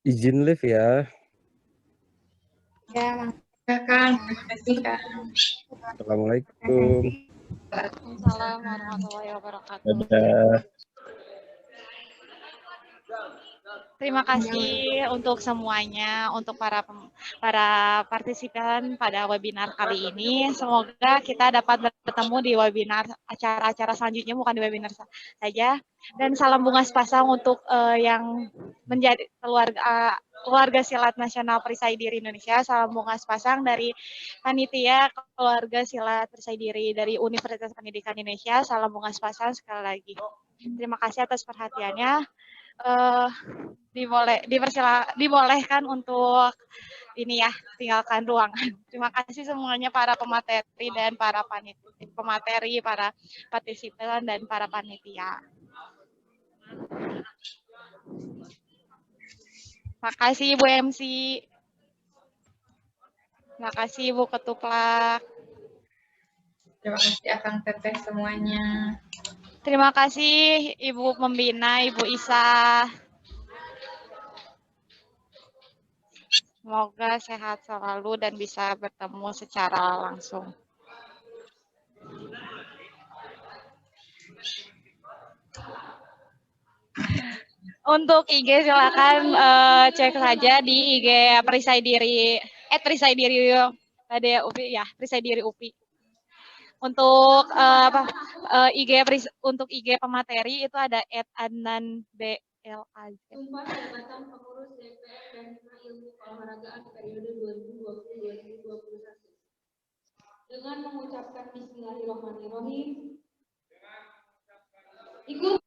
Izin live ya. ya, Kang. Terima kasih, Kang. Assalamualaikum. Waalaikumsalam warahmatullahi wabarakatuh. Dadah. Terima kasih untuk semuanya, untuk para partisipan pada webinar kali ini. Semoga kita dapat bertemu di webinar acara-acara selanjutnya, bukan di webinar saja. Dan salam bunga sepasang untuk yang menjadi keluarga silat nasional Perisai Diri Indonesia. Salam bunga sepasang dari panitia keluarga silat Perisai Diri dari Universitas Pendidikan Indonesia. Salam bunga sepasang sekali lagi. Terima kasih atas perhatiannya. Dibolehkan untuk ini ya, tinggalkan ruangan. Terima kasih semuanya para pemateri dan para pemateri, para partisipan dan para panitia. Terima kasih Ibu MC. Terima kasih Ibu Ketuplak. Terima kasih Akang Teteh semuanya. Terima kasih Ibu Pembina, Ibu Isa. Semoga sehat selalu dan bisa bertemu secara langsung. Untuk IG silakan cek saja di IG Perisai Diri, Perisai Diri UPI ya, Perisai Diri UPI. Untuk untuk IG pemateri itu ada @adnanblaz. Pengurus DPR dan Ilmu Keolahragaan periode 2020-2021. Dengan mengucapkan Bismillahirrahmanirrahim. Ikut